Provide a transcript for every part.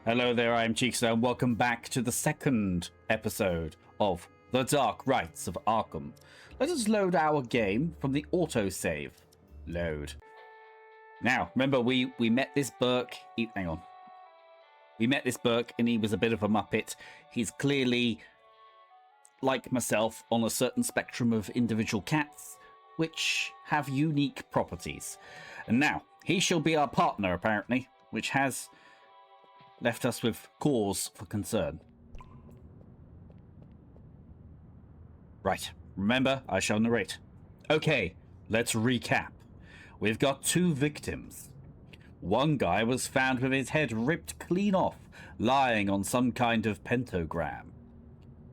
Hello there, I am Cheekster, and welcome back to the second episode of The Dark Rites of Arkham. Let us load our game from the autosave. Load. Now, remember, we met this Burke. Hang on. We met this Burke, and he was a bit of a muppet. He's clearly, like myself, on a certain spectrum of individual cats, which have unique properties. And now, he shall be our partner, apparently, which has left us with cause for concern. Right, remember, I shall narrate. Okay, let's recap. We've got two victims. One guy was found with his head ripped clean off, lying on some kind of pentagram.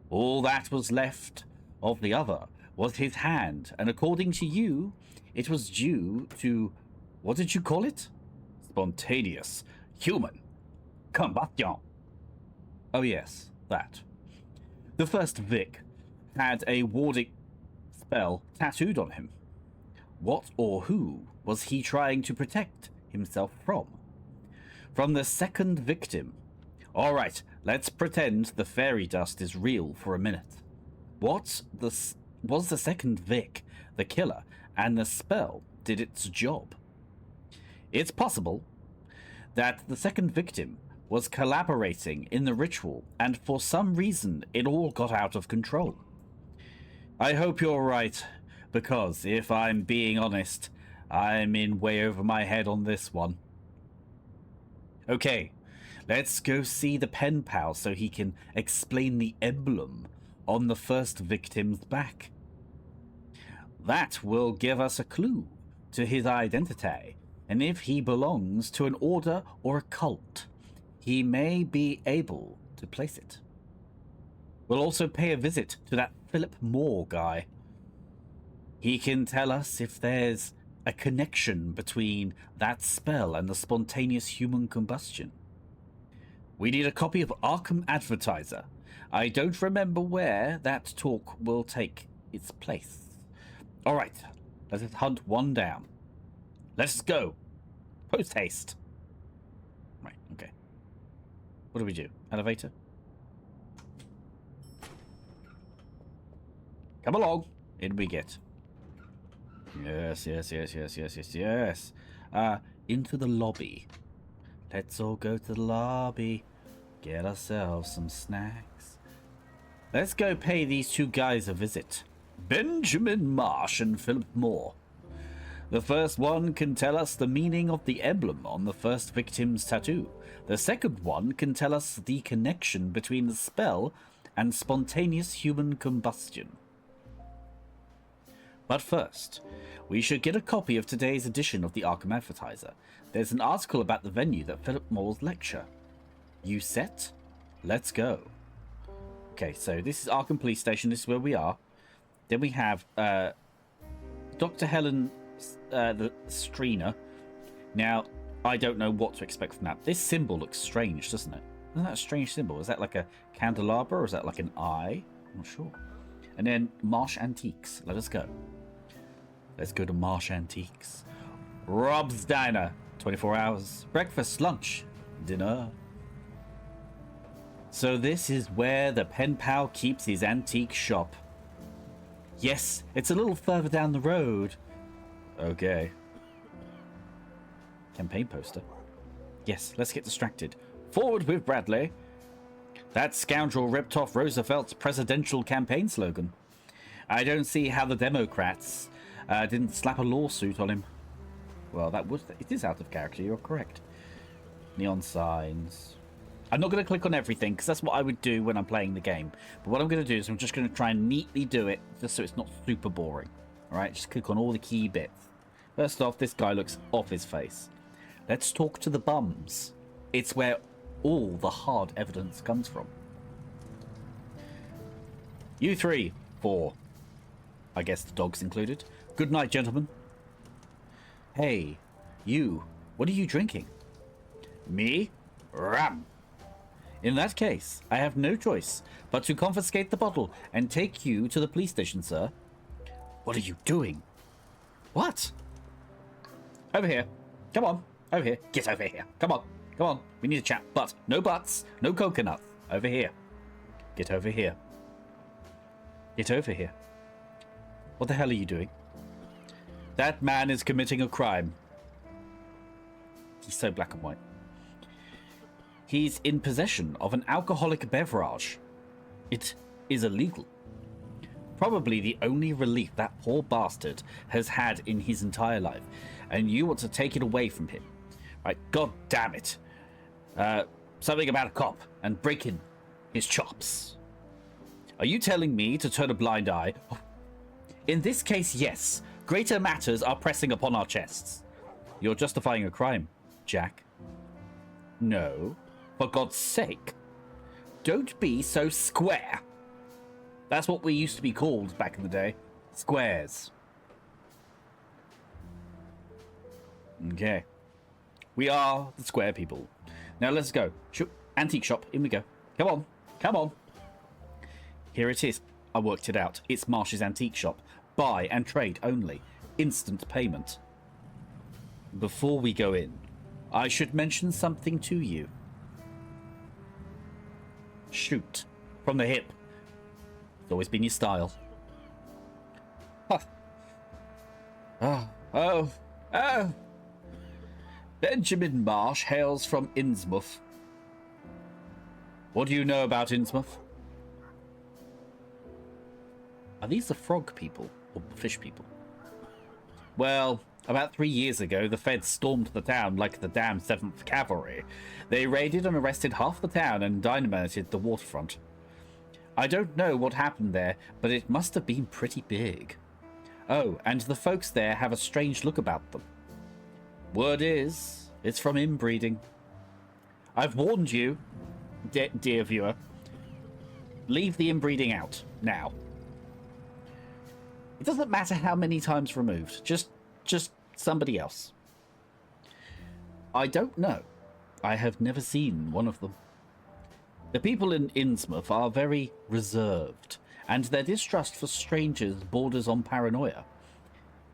All that was left of the other was his hand, and according to you, it was due to, what did you call it? Spontaneous human combustion. Oh yes, that. The first Vic had a warding spell tattooed on him. What or who was he trying to protect himself from? From the second victim. Alright, let's pretend the fairy dust is real for a minute. Was the second Vic the killer, and the spell did its job? It's possible that the second victim was collaborating in the ritual, and for some reason it all got out of control. I hope you're right, because if I'm being honest, I'm in way over my head on this one. Okay, let's go see the pen pal so he can explain the emblem on the first victim's back. That will give us a clue to his identity, and if he belongs to an order or a cult, he may be able to place it. We'll also pay a visit to that Philip Moore guy. He can tell us if there's a connection between that spell and the spontaneous human combustion. We need a copy of Arkham Advertiser. I don't remember where that talk will take its place. Alright, let us hunt one down. Let's go. Post haste. Right, okay. What do we do? Elevator? Come along. In we get. Yes. Into the lobby. Let's all go to the lobby. Get ourselves some snacks. Let's go pay these two guys a visit. Benjamin Marsh and Philip Moore. The first one can tell us the meaning of the emblem on the first victim's tattoo. The second one can tell us the connection between the spell and spontaneous human combustion. But first, we should get a copy of today's edition of the Arkham Advertiser. There's an article about the venue that Philip Moore's lecture. You set? Let's go. Okay, so this is Arkham Police Station. This is where we are. Then we have Dr. Helen the Streena. Now, I don't know what to expect from that. This symbol looks strange, doesn't it? Isn't that a strange symbol? Is that like a candelabra or is that like an eye? I'm not sure. And then Marsh Antiques. Let us go. Let's go to Marsh Antiques. Rob's Diner. 24 hours. Breakfast, lunch, dinner. So this is where the pen pal keeps his antique shop. Yes, it's a little further down the road. Okay. Campaign poster. Yes, let's get distracted. Forward with Bradley. That scoundrel ripped off Roosevelt's presidential campaign slogan. I don't see how the Democrats didn't slap a lawsuit on him. Well, it is out of character, you're correct. Neon signs. I'm not going to click on everything, because that's what I would do when I'm playing the game. But what I'm going to do is I'm just going to try and neatly do it, just so it's not super boring. Alright, just click on all the key bits. First off, this guy looks off his face. Let's talk to the bums. It's where all the hard evidence comes from. You 3, 4. I guess the dog's included. Good night, gentlemen. Hey, you. What are you drinking? Me? Ram. In that case, I have no choice but to confiscate the bottle and take you to the police station, sir. What are you doing? What? Over here. Come on. Over here. Get over here. Come on. Come on, we need to chat. But, no buts, no coconuts. Over here. Get over here. Get over here. What the hell are you doing? That man is committing a crime. He's so black and white. He's in possession of an alcoholic beverage. It is illegal. Probably the only relief that poor bastard has had in his entire life. And you want to take it away from him. Right, god damn it. Something about a cop and breaking his chops. Are you telling me to turn a blind eye? In this case, yes. Greater matters are pressing upon our chests. You're justifying a crime, Jack. No. For God's sake. Don't be so square. That's what we used to be called back in the day. Squares. Okay. We are the square people. Now let's go. Antique shop. In we go. Come on. Come on. Here it is. I worked it out. It's Marsh's antique shop. Buy and trade only. Instant payment. Before we go in, I should mention something to you. Shoot. From the hip. It's always been your style. Huh. Oh. Benjamin Marsh hails from Innsmouth. What do you know about Innsmouth? Are these the frog people or fish people? Well, about 3 years ago, the feds stormed the town like the damn 7th Cavalry. They raided and arrested half the town and dynamited the waterfront. I don't know what happened there, but it must have been pretty big. Oh, and the folks there have a strange look about them. Word is, it's from inbreeding. I've warned you, dear viewer. Leave the inbreeding out, now. It doesn't matter how many times removed, just somebody else. I don't know. I have never seen one of them. The people in Innsmouth are very reserved, and their distrust for strangers borders on paranoia.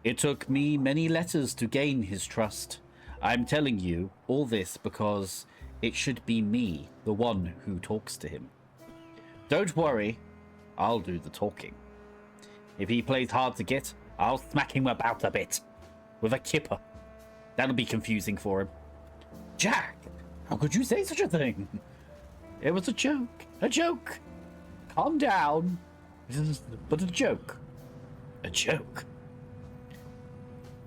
It took me many letters to gain his trust. I'm telling you all this because it should be me, the one who talks to him. Don't worry, I'll do the talking. If he plays hard to get, I'll smack him about a bit. With a kipper. That'll be confusing for him. Jack, how could you say such a thing? It was a joke. A joke. Calm down. But a joke. A joke.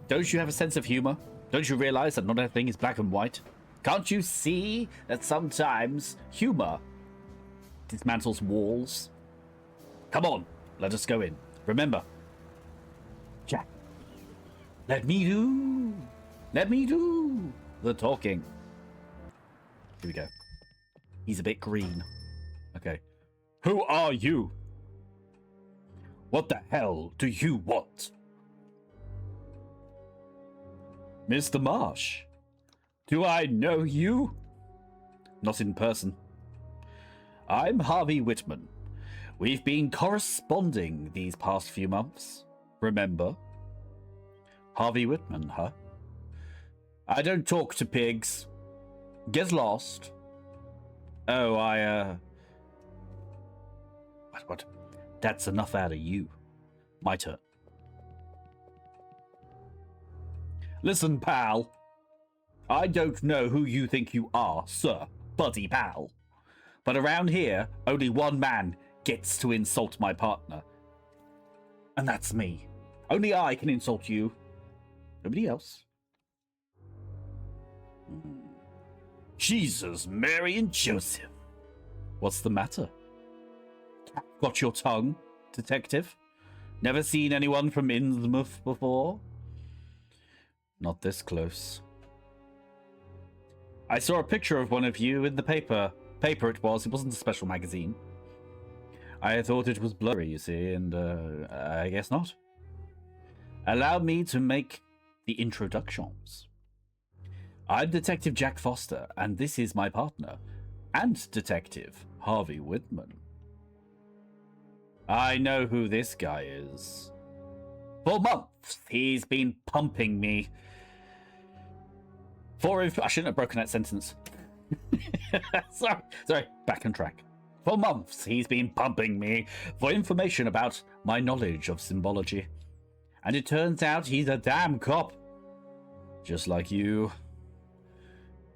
Don't you have a sense of humor? Don't you realize that not everything is black and white? Can't you see that sometimes humor dismantles walls? Come on, let us go in. Remember, Jack, let me do the talking. Here we go. He's a bit green. Okay. Who are you? What the hell do you want? Mr. Marsh, do I know you? Not in person. I'm Harvey Whitman. We've been corresponding these past few months. Remember? Harvey Whitman, huh? I don't talk to pigs. Get lost. Oh, What? That's enough out of you. My turn. Listen, pal. I don't know who you think you are, sir, buddy pal. But around here, only one man gets to insult my partner. And that's me. Only I can insult you. Nobody else. Jesus, Mary and Joseph. What's the matter? Got your tongue, detective? Never seen anyone from Innsmouth before? Not this close. I saw a picture of one of you in the paper. It wasn't a special magazine. I thought it was blurry, you see, and I guess not. Allow me to make the introductions. I'm Detective Jack Foster, and this is my partner, and Detective Harvey Whitman. I know who this guy is. For months, he's been pumping me. I shouldn't have broken that sentence. Sorry, back on track. For months, he's been pumping me for information about my knowledge of symbology. And it turns out he's a damn cop. Just like you.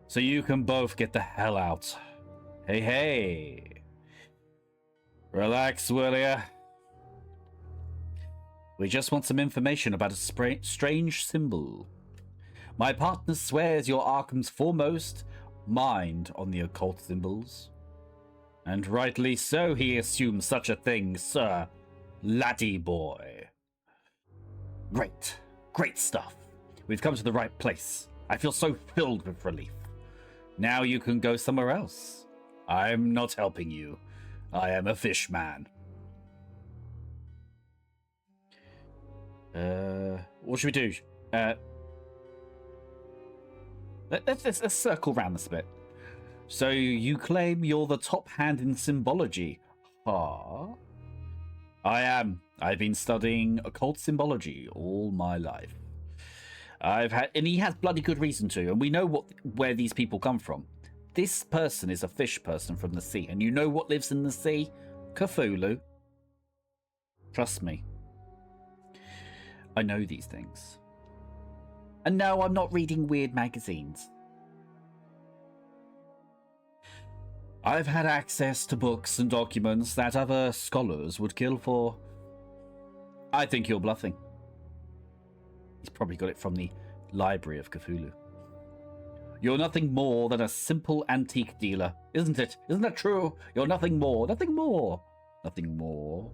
So you can both get the hell out. Hey. Relax, will ya? We just want some information about a strange symbol. My partner swears you're Arkham's foremost mind on the occult symbols. And rightly so, he assumes such a thing, sir. Laddie boy. Great stuff. We've come to the right place. I feel so filled with relief. Now you can go somewhere else. I'm not helping you. I am a fish man. What should we do? Let's circle around this a bit. So you claim you're the top hand in symbology. Huh? I am. I've been studying occult symbology all my life. And he has bloody good reason to, and we know where these people come from. This person is a fish person from the sea, and you know what lives in the sea? Cthulhu. Trust me. I know these things. And no, I'm not reading weird magazines. I've had access to books and documents that other scholars would kill for. I think you're bluffing. He's probably got it from the Library of Cthulhu. You're nothing more than a simple antique dealer, isn't it? Isn't that true? You're nothing more, nothing more, nothing more.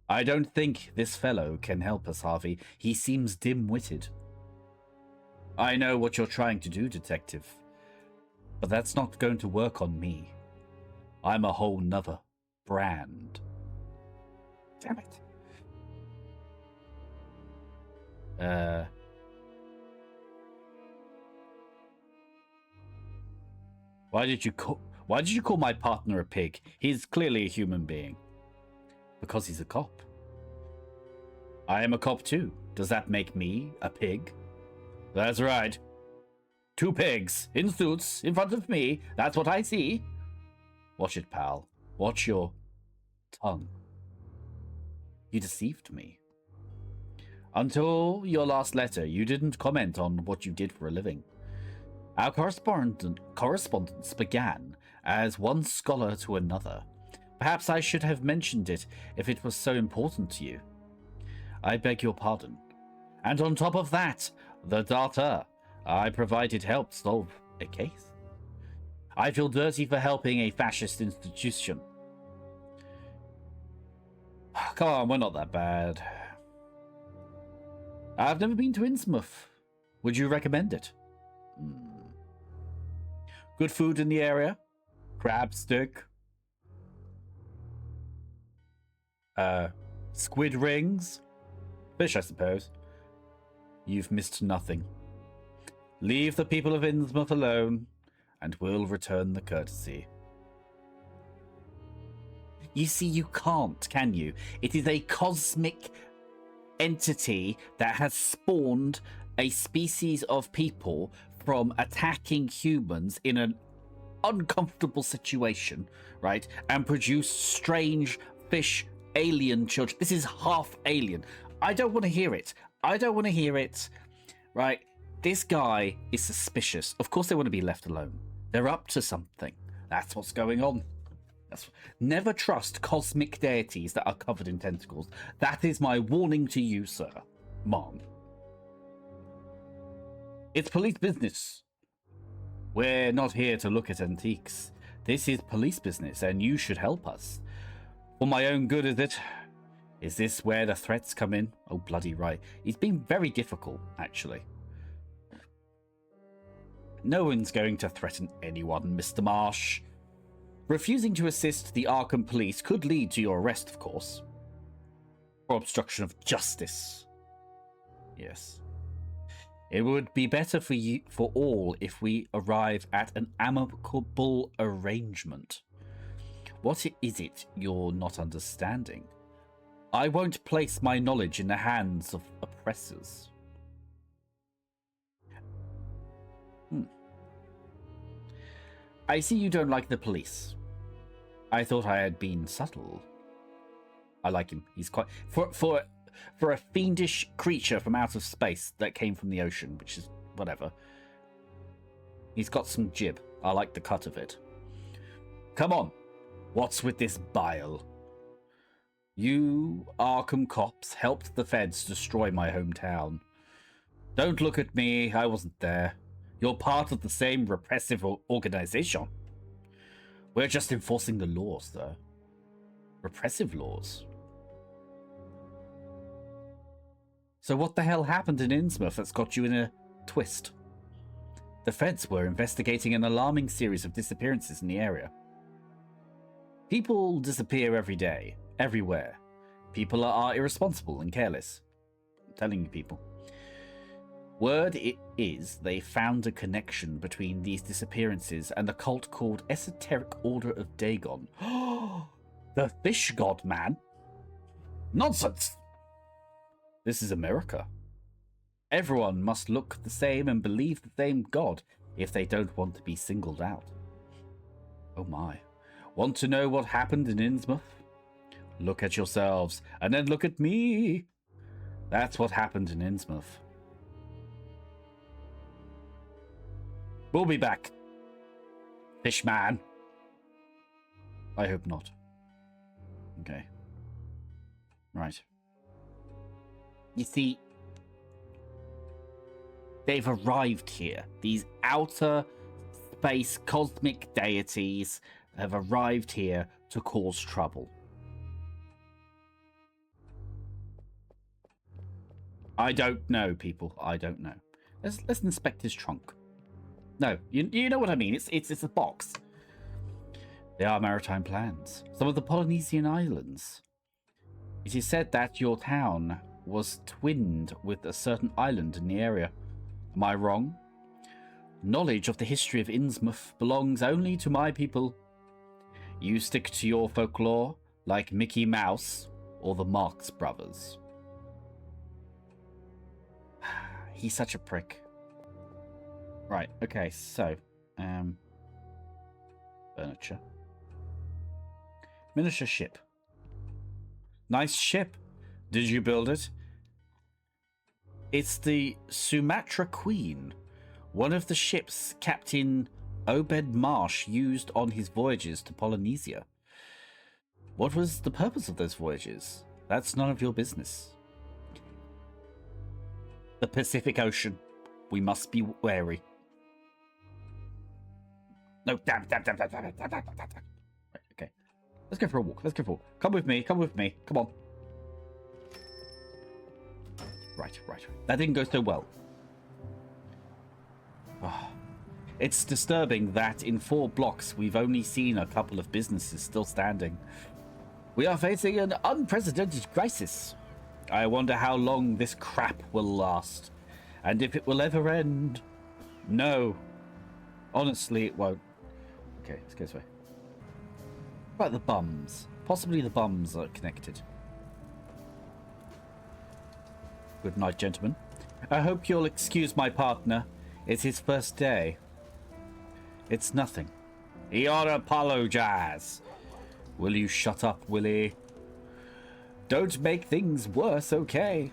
I don't think this fellow can help us, Harvey. He seems dim-witted. I know what you're trying to do, detective. But that's not going to work on me. I'm a whole nother brand. Damn it. Why did you call my partner a pig? He's clearly a human being. Because he's a cop. I am a cop too. Does that make me a pig? That's right. 2 pigs in suits in front of me. That's what I see. Watch it, pal. Watch your tongue. You deceived me. Until your last letter, you didn't comment on what you did for a living. Our correspondence began as one scholar to another. Perhaps I should have mentioned it if it was so important to you. I beg your pardon. And on top of that, the data. I provided help solve a case. I feel dirty for helping a fascist institution. Come on, we're not that bad. I've never been to Innsmouth. Would you recommend it? Good food in the area? Crab stick? Squid rings? Fish, I suppose. You've missed nothing. Leave the people of Innsmouth alone, and we'll return the courtesy. You see, you can't, can you? It is a cosmic entity that has spawned a species of people from attacking humans in an uncomfortable situation, right? And produce strange fish alien children. This is half alien. I don't want to hear it. I don't want to hear it, right? This guy is suspicious. Of course they want to be left alone. They're up to something. That's what's going on. Never trust cosmic deities that are covered in tentacles. That is my warning to you, sir. Mom. It's police business. We're not here to look at antiques. This is police business, and you should help us. For my own good, is it? Is this where the threats come in? Oh, bloody right. He's been very difficult, actually. No one's going to threaten anyone, Mr. Marsh. Refusing to assist the Arkham police could lead to your arrest, of course. Or obstruction of justice. Yes. It would be better for all if we arrive at an amicable arrangement. What is it you're not understanding? I won't place my knowledge in the hands of oppressors. I see you don't like the police. I thought I had been subtle. I like him. He's quite... For a fiendish creature from out of space that came from the ocean, which is whatever. He's got some jib. I like the cut of it. Come on. What's with this bile? You Arkham cops helped the feds destroy my hometown. Don't look at me. I wasn't there. You're part of the same repressive organization. We're just enforcing the laws, though. Repressive laws. So what the hell happened in Innsmouth that's got you in a twist? The feds were investigating an alarming series of disappearances in the area. People disappear every day, everywhere. People are irresponsible and careless. I'm telling you, people. Word it is they found a connection between these disappearances and a cult called Esoteric Order of Dagon. The fish god, man. Nonsense! This is America. Everyone must look the same and believe the same god if they don't want to be singled out. Oh my. Want to know what happened in Innsmouth? Look at yourselves, and then look at me. That's what happened in Innsmouth. We'll be back. Fishman. I hope not. Okay. Right. You see, they've arrived here. These outer space cosmic deities have arrived here to cause trouble. I don't know, people. I don't know. Let's inspect his trunk. No, you know what I mean. It's a box. They are maritime plans. Some of the Polynesian islands. It is said that your town was twinned with a certain island in the area. Am I wrong? Knowledge of the history of Innsmouth belongs only to my people. You stick to your folklore like Mickey Mouse or the Marx Brothers. He's such a prick. Right, okay, so, furniture. Miniature ship. Nice ship. Did you build it? It's the Sumatra Queen, one of the ships Captain Obed Marsh used on his voyages to Polynesia. What was the purpose of those voyages? That's none of your business. The Pacific Ocean. We must be wary. No, damn. Okay. Let's go for a walk. Come with me. Come on. Right. That didn't go so well. Oh. It's disturbing that in 4 blocks we've only seen a couple of businesses still standing. We are facing an unprecedented crisis. I wonder how long this crap will last. And if it will ever end. No. Honestly, it won't. Okay, let's go this way. What about the bums? Possibly the bums are connected. Good night, gentlemen. I hope you'll excuse my partner. It's his first day. It's nothing. He ought to apologize. Will you shut up, Willie? Don't make things worse, okay?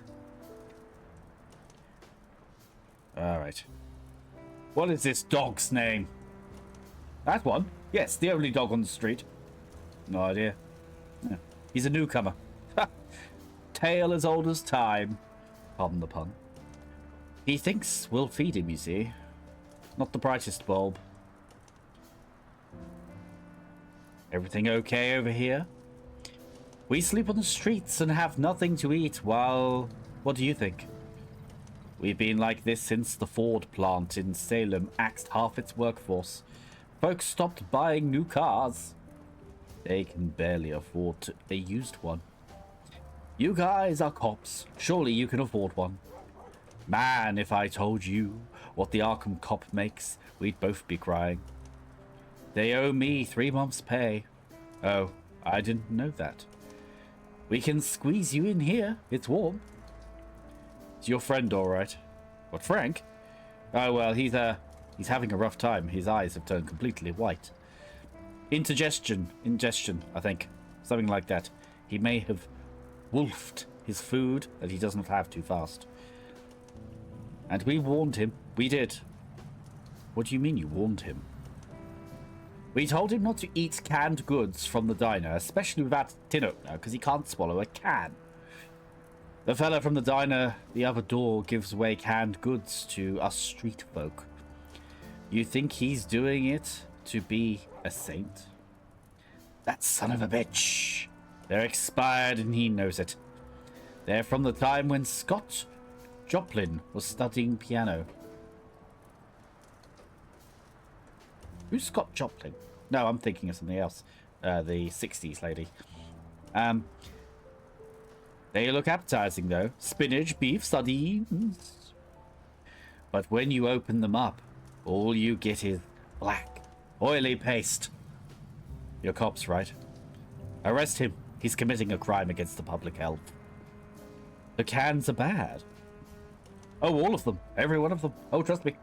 Alright. What is this dog's name? That one? Yes, the only dog on the street. No idea. Yeah. He's a newcomer. Tale as old as time. Pardon the pun. He thinks we'll feed him, you see. Not the brightest bulb. Everything okay over here? We sleep on the streets and have nothing to eat while... What do you think? We've been like this since the Ford plant in Salem axed half its workforce. Folks stopped buying new cars. They can barely afford a used one. You guys are cops. Surely you can afford one. Man, if I told you what the Arkham cop makes, we'd both be crying. They owe me 3 months' pay. Oh, I didn't know that. We can squeeze you in here. It's warm. Is your friend all right? What, Frank? Oh, well, he's He's having a rough time. His eyes have turned completely white. Ingestion, I think. Something like that. He may have wolfed his food that he doesn't have too fast. And we warned him. We did. What do you mean you warned him? We told him not to eat canned goods from the diner, especially without a tin opener, because he can't swallow a can. The fella from the diner, the other door, gives away canned goods to us street folk. You think he's doing it to be a saint? That son of a bitch. They're expired and he knows it. They're from the time when Scott Joplin was studying piano. Who's Scott Joplin? No, I'm thinking of something else. The 60s lady. They look appetizing, though. Spinach, beef, sardines. But when you open them up, all you get is black, oily paste. You're cops, right? Arrest him. He's committing a crime against the public health. The cans are bad. Oh, all of them. Every one of them. Oh, trust me.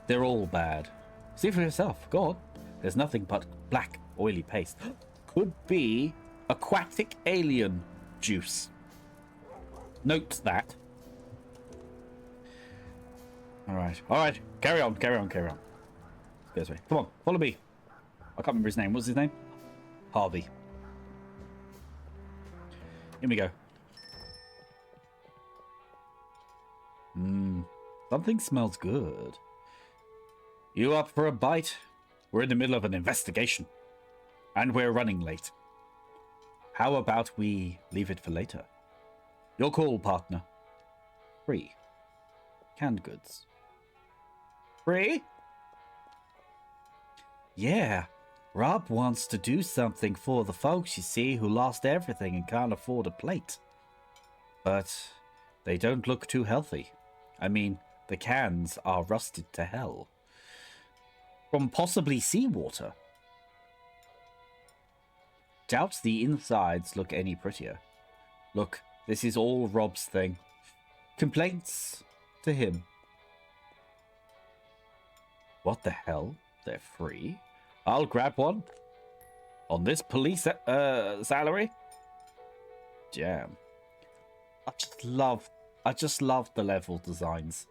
They're all bad. See for yourself. Go on. There's nothing but black, oily paste. Could be aquatic alien juice. Note that. Alright. Alright. Carry on. Go this way. Come on. Follow me. I can't remember his name. What's his name? Harvey. Here we go. Something smells good. You up for a bite? We're in the middle of an investigation. And we're running late. How about we leave it for later? Your call, partner. Free. Canned goods. Free? Yeah. Rob wants to do something for the folks, you see, who lost everything and can't afford a plate. But they don't look too healthy. I mean, the cans are rusted to hell. From possibly seawater. Doubt the insides look any prettier. Look, this is all Rob's thing. Complaints to him. What the hell? They're free? I'll grab one. On this police salary? Damn. I just love the level designs.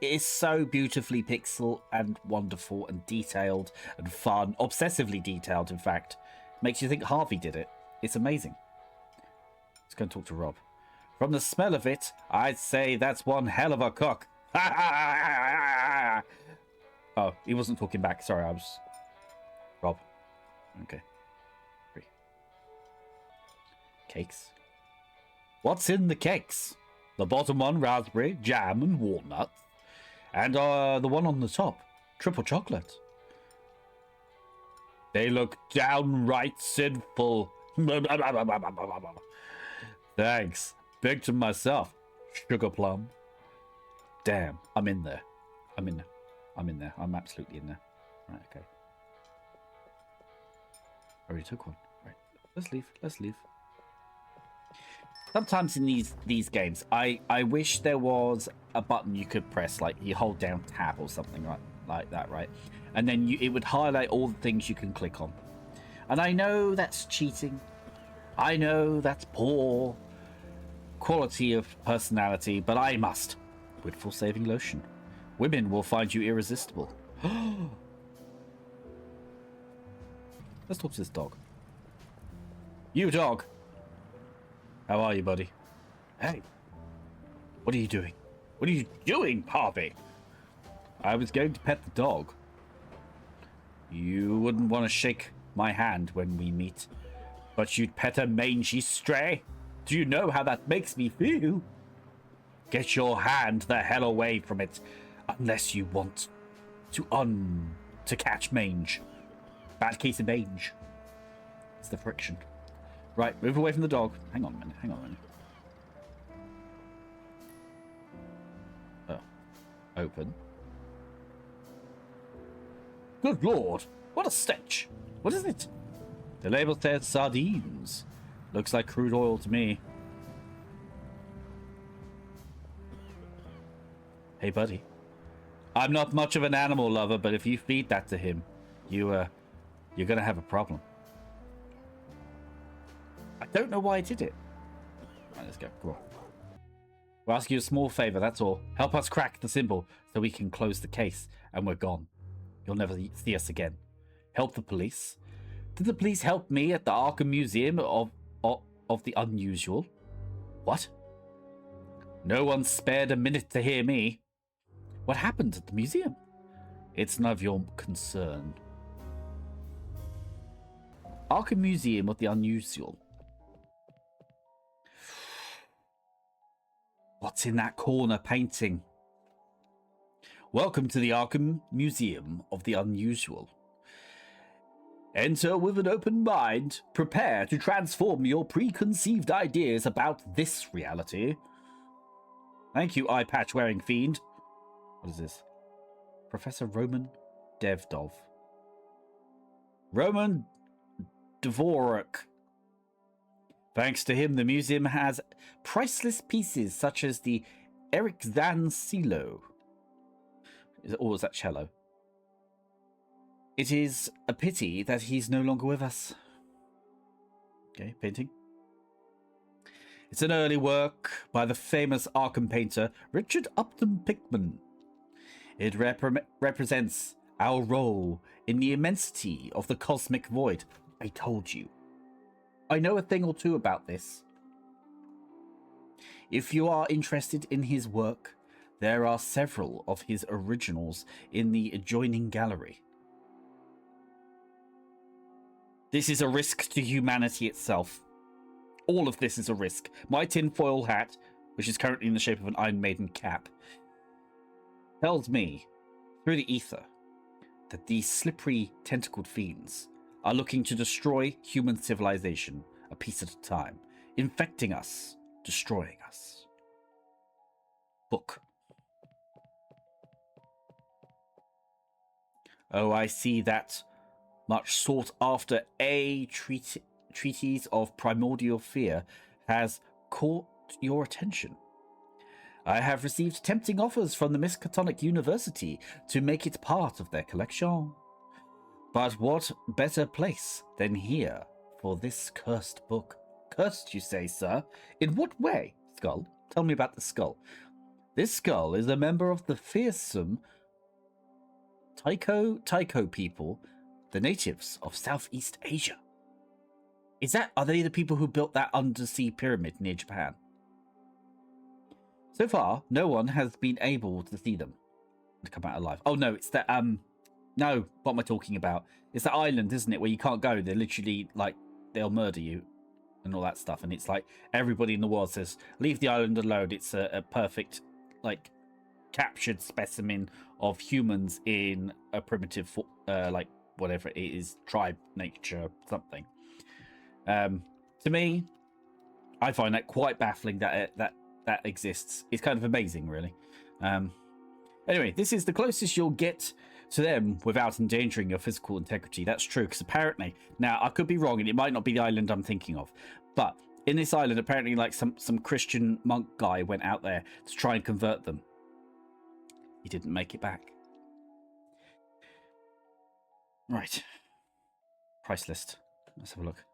It is so beautifully pixel and wonderful and detailed and fun. Obsessively detailed, in fact. Makes you think Harvey did it. It's amazing. Let's go and talk to Rob. From the smell of it, I'd say that's one hell of a cook. Oh, he wasn't talking back. Sorry, I was... Rob. Okay. Free. Cakes. What's in the cakes? The bottom one, raspberry, jam, and walnuts. And the one on the top, triple chocolate. They look downright sinful. Thanks. Big to myself. Sugar plum. Damn, I'm in there. I'm in there. I'm absolutely in there. Right, okay. I already took one. Right. Let's leave. Sometimes in these games, I wish there was a button you could press, like you hold down tab or something like that, right? And then it would highlight all the things you can click on. And I know that's cheating. I know that's poor quality of personality, but I must. With full saving lotion. Women will find you irresistible. Let's talk to this dog. You dog. How are you, buddy? Hey. What are you doing? What are you doing, Harvey? I was going to pet the dog. You wouldn't want to shake my hand when we meet, but you'd pet a mangy stray. Do you know how that makes me feel? Get your hand the hell away from it, unless you want to catch mange. Bad case of mange. It's the friction. Right, move away from the dog. Hang on a minute. Oh. Open. Good lord, what a stench. What is it? The label says sardines. Looks like crude oil to me. Hey, buddy. I'm not much of an animal lover, but if you feed that to him, you're gonna have a problem. I don't know why I did it. Right, let's go. Come on. We'll ask you a small favor, that's all. Help us crack the symbol so we can close the case, and we're gone. You'll never see us again. Help the police? Did the police help me at the Arkham Museum of the Unusual? What? No one spared a minute to hear me. What happened at the museum? It's none of your concern. Arkham Museum of the Unusual. What's in that corner painting? Welcome to the Arkham Museum of the Unusual. Enter with an open mind. Prepare to transform your preconceived ideas about this reality. Thank you, eye patch wearing fiend. What is this? Professor Roman Devdov. Roman Dvorak. Thanks to him, the museum has priceless pieces such as the Eric Zan Silo. Or was that cello? It is a pity that he's no longer with us. Okay, painting. It's an early work by the famous Arkham painter Richard Upton Pickman. It represents our role in the immensity of the cosmic void. I told you. I know a thing or two about this. If you are interested in his work, there are several of his originals in the adjoining gallery. This is a risk to humanity itself. All of this is a risk. My tinfoil hat, which is currently in the shape of an Iron Maiden cap, tells me, through the ether, that these slippery, tentacled fiends are looking to destroy human civilization a piece at a time, infecting us, destroying us. Book. Oh, I see that much sought after treatise of primordial fear has caught your attention. I have received tempting offers from the Miskatonic University to make it part of their collection. But what better place than here for this cursed book? Cursed, you say, sir? In what way? Skull? Tell me about the skull. This skull is a member of the fearsome Taiko people, the natives of Southeast Asia. Are they the people who built that undersea pyramid near Japan? So far, no one has been able to see them to come out alive. Oh no, it's that no, what am I talking about? It's that island, isn't it, where you can't go. They're literally like they'll murder you and all that stuff. And it's like everybody in the world says, leave the island alone. It's a perfect, like, captured specimen of humans in a primitive, like, whatever it is, tribe, nature, something. To me, I find that quite baffling that that exists. It's kind of amazing, really. Anyway, this is the closest you'll get to them without endangering your physical integrity. That's true, because apparently, now I could be wrong, and it might not be the island I'm thinking of, but in this island, apparently, like some Christian monk guy went out there to try and convert them. He didn't make it back. Right. Price list. Let's have a look.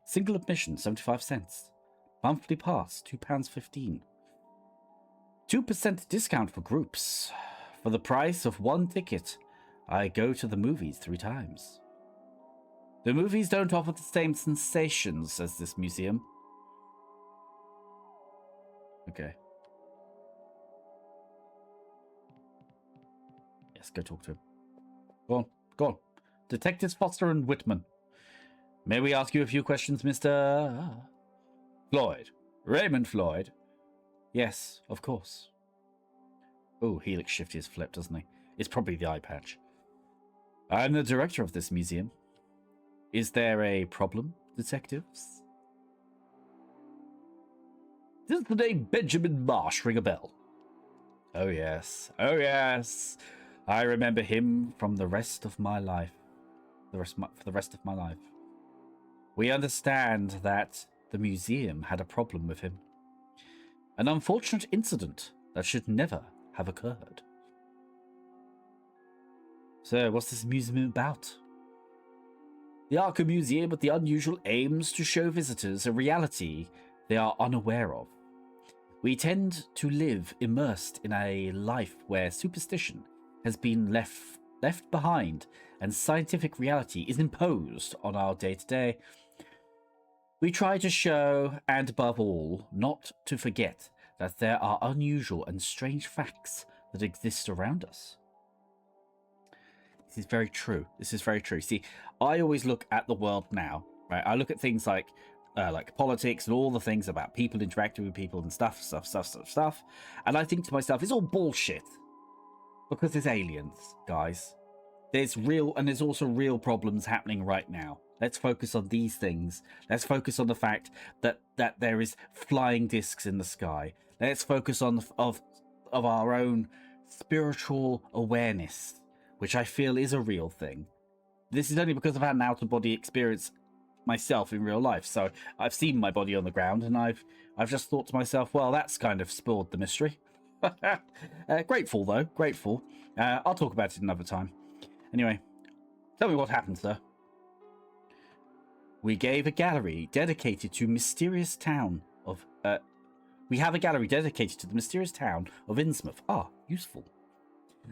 Single admission, 75 cents. Monthly pass, £2.15. 2% discount for groups. For the price of one ticket, I go to the movies 3 times. The movies don't offer the same sensations as this museum. Okay. Yes, go talk to him. Go on, go on. Detectives Foster and Whitman. May we ask you a few questions, Mr. Floyd? Raymond Floyd? Yes, of course. Oh, Helix shifty is flipped, doesn't he? It's probably the eye patch. I'm the director of this museum. Is there a problem, detectives? Does the name Benjamin Marsh ring a bell? Oh yes, oh yes. I remember him from the rest of my life. For the rest of my life. We understand that the museum had a problem with him. An unfortunate incident that should never have occurred. So, what's this museum about? The Arkham Museum with the unusual aims to show visitors a reality they are unaware of. We tend to live immersed in a life where superstition has been left behind and scientific reality is imposed on our day-to-day. We try to show, and above all, not to forget, that there are unusual and strange facts that exist around us. This is very true. This is very true. See, I always look at the world now, right? I look at things like politics and all the things about people interacting with people and stuff. And I think to myself, it's all bullshit. Because there's aliens, guys. There's also real problems happening right now. Let's focus on these things. Let's focus on the fact that there is flying discs in the sky. Let's focus on of our own spiritual awareness, which I feel is a real thing. This is only because I've had an out-of-body experience myself in real life. So I've seen my body on the ground, and I've just thought to myself, well, that's kind of spoiled the mystery. Grateful, though. Grateful. I'll talk about it another time. Anyway, tell me what happened, sir. We gave a gallery dedicated to mysterious town of... we have a gallery dedicated to the mysterious town of Innsmouth. Ah, useful.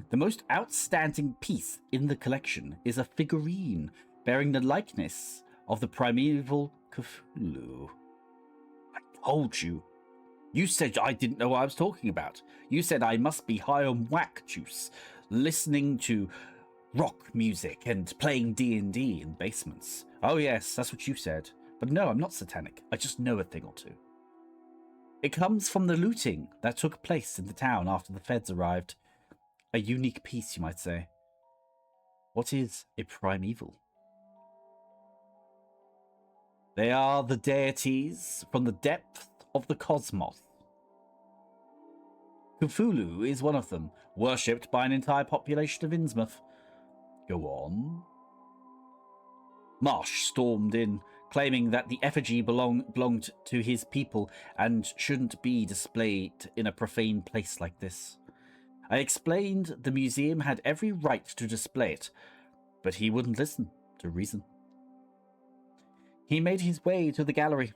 The most outstanding piece in the collection is a figurine bearing the likeness of the primeval Cthulhu. I told you. You said I didn't know what I was talking about. You said I must be high on whack juice, listening to rock music and playing D&D in basements. Oh yes, that's what you said. But no, I'm not satanic. I just know a thing or two. It comes from the looting that took place in the town after the feds arrived. A unique piece, you might say. What is a primeval? They are the deities from the depth of the cosmos. Cthulhu is one of them, worshipped by an entire population of Innsmouth. Go on. Marsh stormed in, claiming that the effigy belonged to his people and shouldn't be displayed in a profane place like this. I explained the museum had every right to display it, but he wouldn't listen to reason. He made his way to the gallery,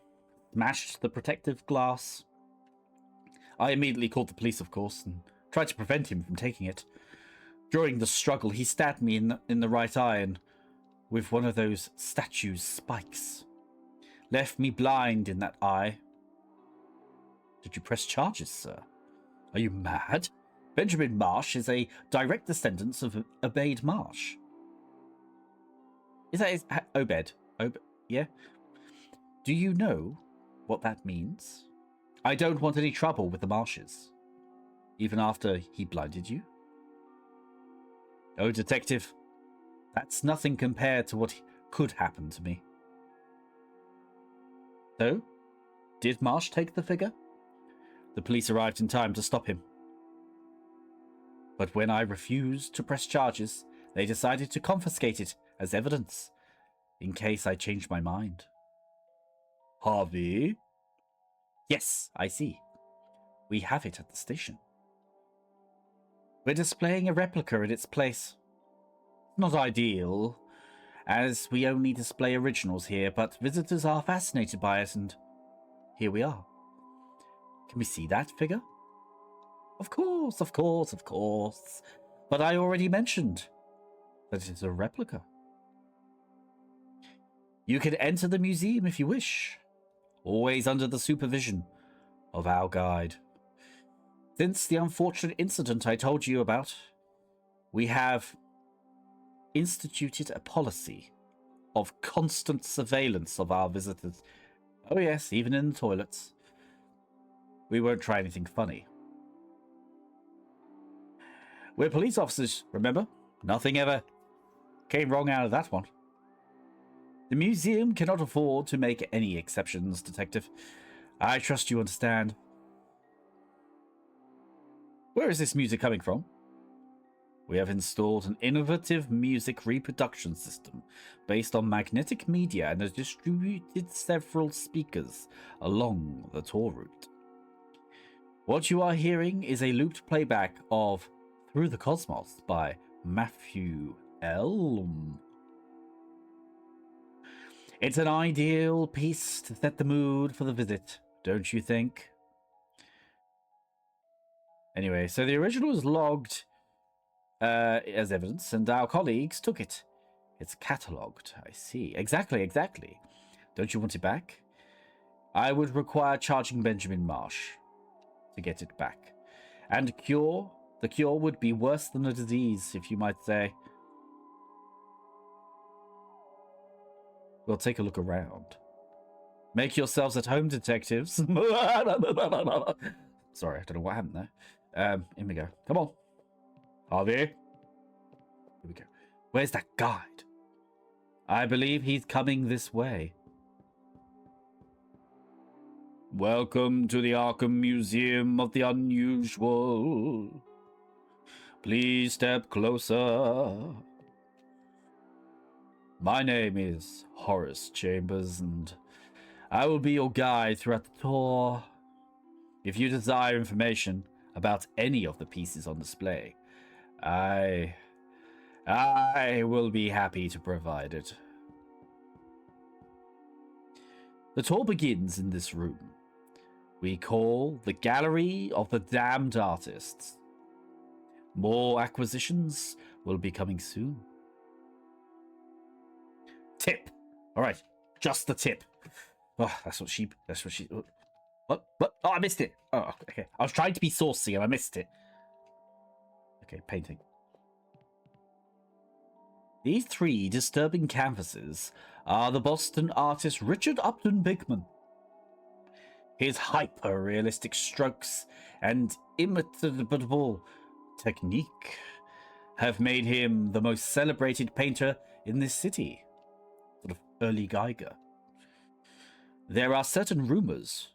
smashed the protective glass. I immediately called the police, of course, and tried to prevent him from taking it. During the struggle, he stabbed me in the right eye and with one of those statue's spikes. Left me blind in that eye. Did you press charges, sir? Are you mad? Benjamin Marsh is a direct descendant of Obed Marsh. Is that his... Obed? Yeah? Do you know what that means? I don't want any trouble with the Marshes. Even after he blinded you? Oh, detective. That's nothing compared to what could happen to me. So, did Marsh take the figure? The police arrived in time to stop him. But when I refused to press charges, they decided to confiscate it as evidence, in case I changed my mind. Harvey? Yes, I see. We have it at the station. We're displaying a replica in its place. Not ideal, as we only display originals here, but visitors are fascinated by it, and here we are. Can we see that figure? Of course, of course, of course. But I already mentioned that it is a replica. You can enter the museum if you wish, always under the supervision of our guide. Since the unfortunate incident I told you about, we have instituted a policy of constant surveillance of our visitors. Oh yes, even in the toilets. We won't try anything funny. We're police officers, remember? Nothing ever came wrong out of that one. The museum cannot afford to make any exceptions, Detective. I trust you understand. Where is this music coming from? We have installed an innovative music reproduction system based on magnetic media and has distributed several speakers along the tour route. What you are hearing is a looped playback of Through the Cosmos by Matthew Elm. It's an ideal piece to set the mood for the visit, don't you think? Anyway, so the original was logged as evidence, and our colleagues took it. It's catalogued, I see. Exactly. Don't you want it back? I would require charging Benjamin Marsh to get it back. And the cure would be worse than the disease, if you might say. We'll take a look around. Make yourselves at home, detectives. Sorry, I don't know what happened there. Here we go. Come on. Harvey. Here we go. Where's that guide? I believe he's coming this way. Welcome to the Arkham Museum of the Unusual. Please step closer. My name is Horace Chambers, and I will be your guide throughout the tour. If you desire information about any of the pieces on display, I will be happy to provide it. The tour begins in this room. We call the Gallery of the Damned Artists. More acquisitions will be coming soon. Tip. All right, just the tip. Oh, that's what she. What? Oh, I missed it. Oh, okay. I was trying to be saucy and I missed it. Okay, painting. These three disturbing canvases are the Boston artist Richard Upton Bigman. His hyper-realistic strokes and imitable technique have made him the most celebrated painter in this city. Sort of early Geiger. There are certain rumors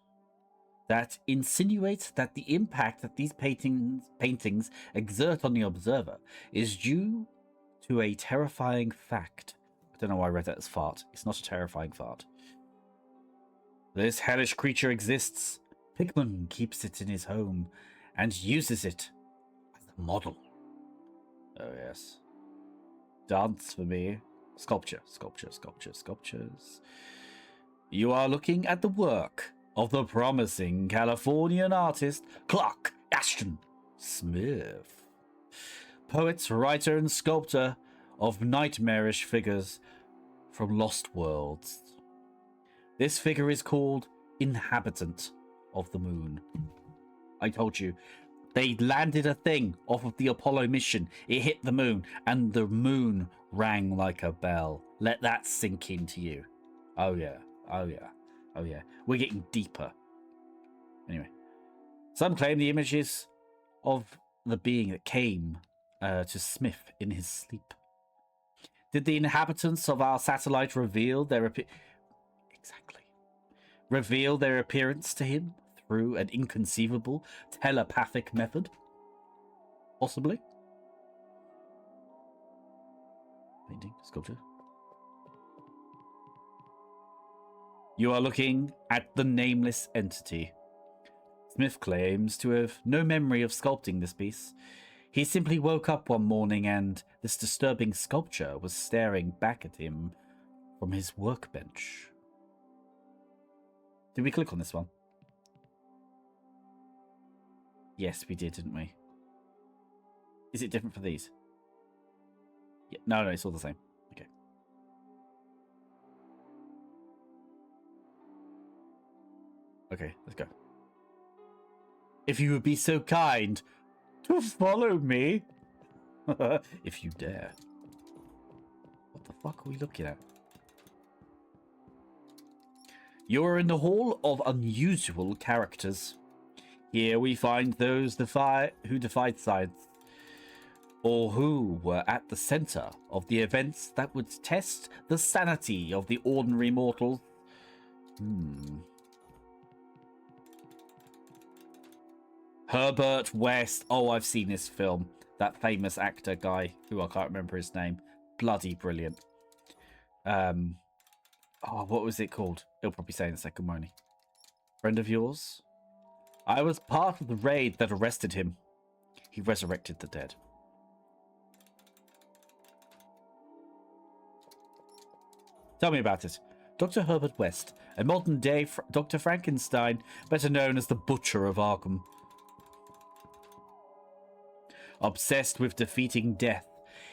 that insinuate that the impact that these paintings exert on the observer is due to a terrifying fact. I don't know why I read that as fart. It's not a terrifying fart. This hellish creature exists. Pigman keeps it in his home and uses it as a model. Oh, yes. Dance for me. Sculpture. Sculptures. You are looking at the work of the promising Californian artist Clark Ashton Smith. Poet, writer, and sculptor of nightmarish figures from lost worlds. This figure is called Inhabitant of the Moon. I told you, they landed a thing off of the Apollo mission. It hit the moon, and the moon rang like a bell. Let that sink into you. Oh yeah. We're getting deeper. Anyway, some claim the images of the being that came to Smith in his sleep. Did the inhabitants of our satellite reveal their appearance to him through an inconceivable telepathic method? Possibly. Painting, sculpture. You are looking at the nameless entity. Smith claims to have no memory of sculpting this piece. He simply woke up one morning and this disturbing sculpture was staring back at him from his workbench. Did we click on this one? Yes, we did, didn't we? Is it different for these? Yeah, no, it's all the same. Okay. Okay, let's go. If you would be so kind to follow me. If you dare. What the fuck are we looking at? You are in the Hall of Unusual Characters. Here we find those who defied science, or who were at the center of the events that would test the sanity of the ordinary mortals. Herbert West. Oh, I've seen this film. That famous actor guy, who I can't remember his name. Bloody brilliant. Oh, what was it called? He'll probably say in a second, won't he? Friend of yours? I was part of the raid that arrested him. He resurrected the dead. Tell me about it. Dr. Herbert West, a modern-day Dr. Frankenstein, better known as the Butcher of Arkham. Obsessed with defeating death,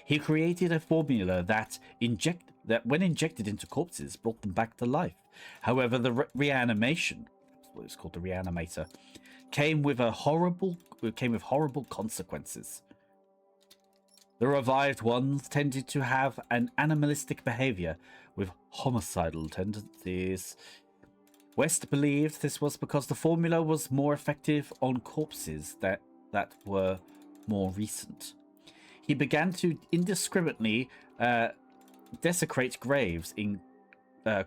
he created a formula that, when injected into corpses, brought them back to life. However, the reanimation, what it's called, the reanimator, came with horrible consequences. The revived ones tended to have an animalistic behavior with homicidal tendencies. West believed this was because the formula was more effective on corpses that were more recent. He began to indiscriminately desecrate graves in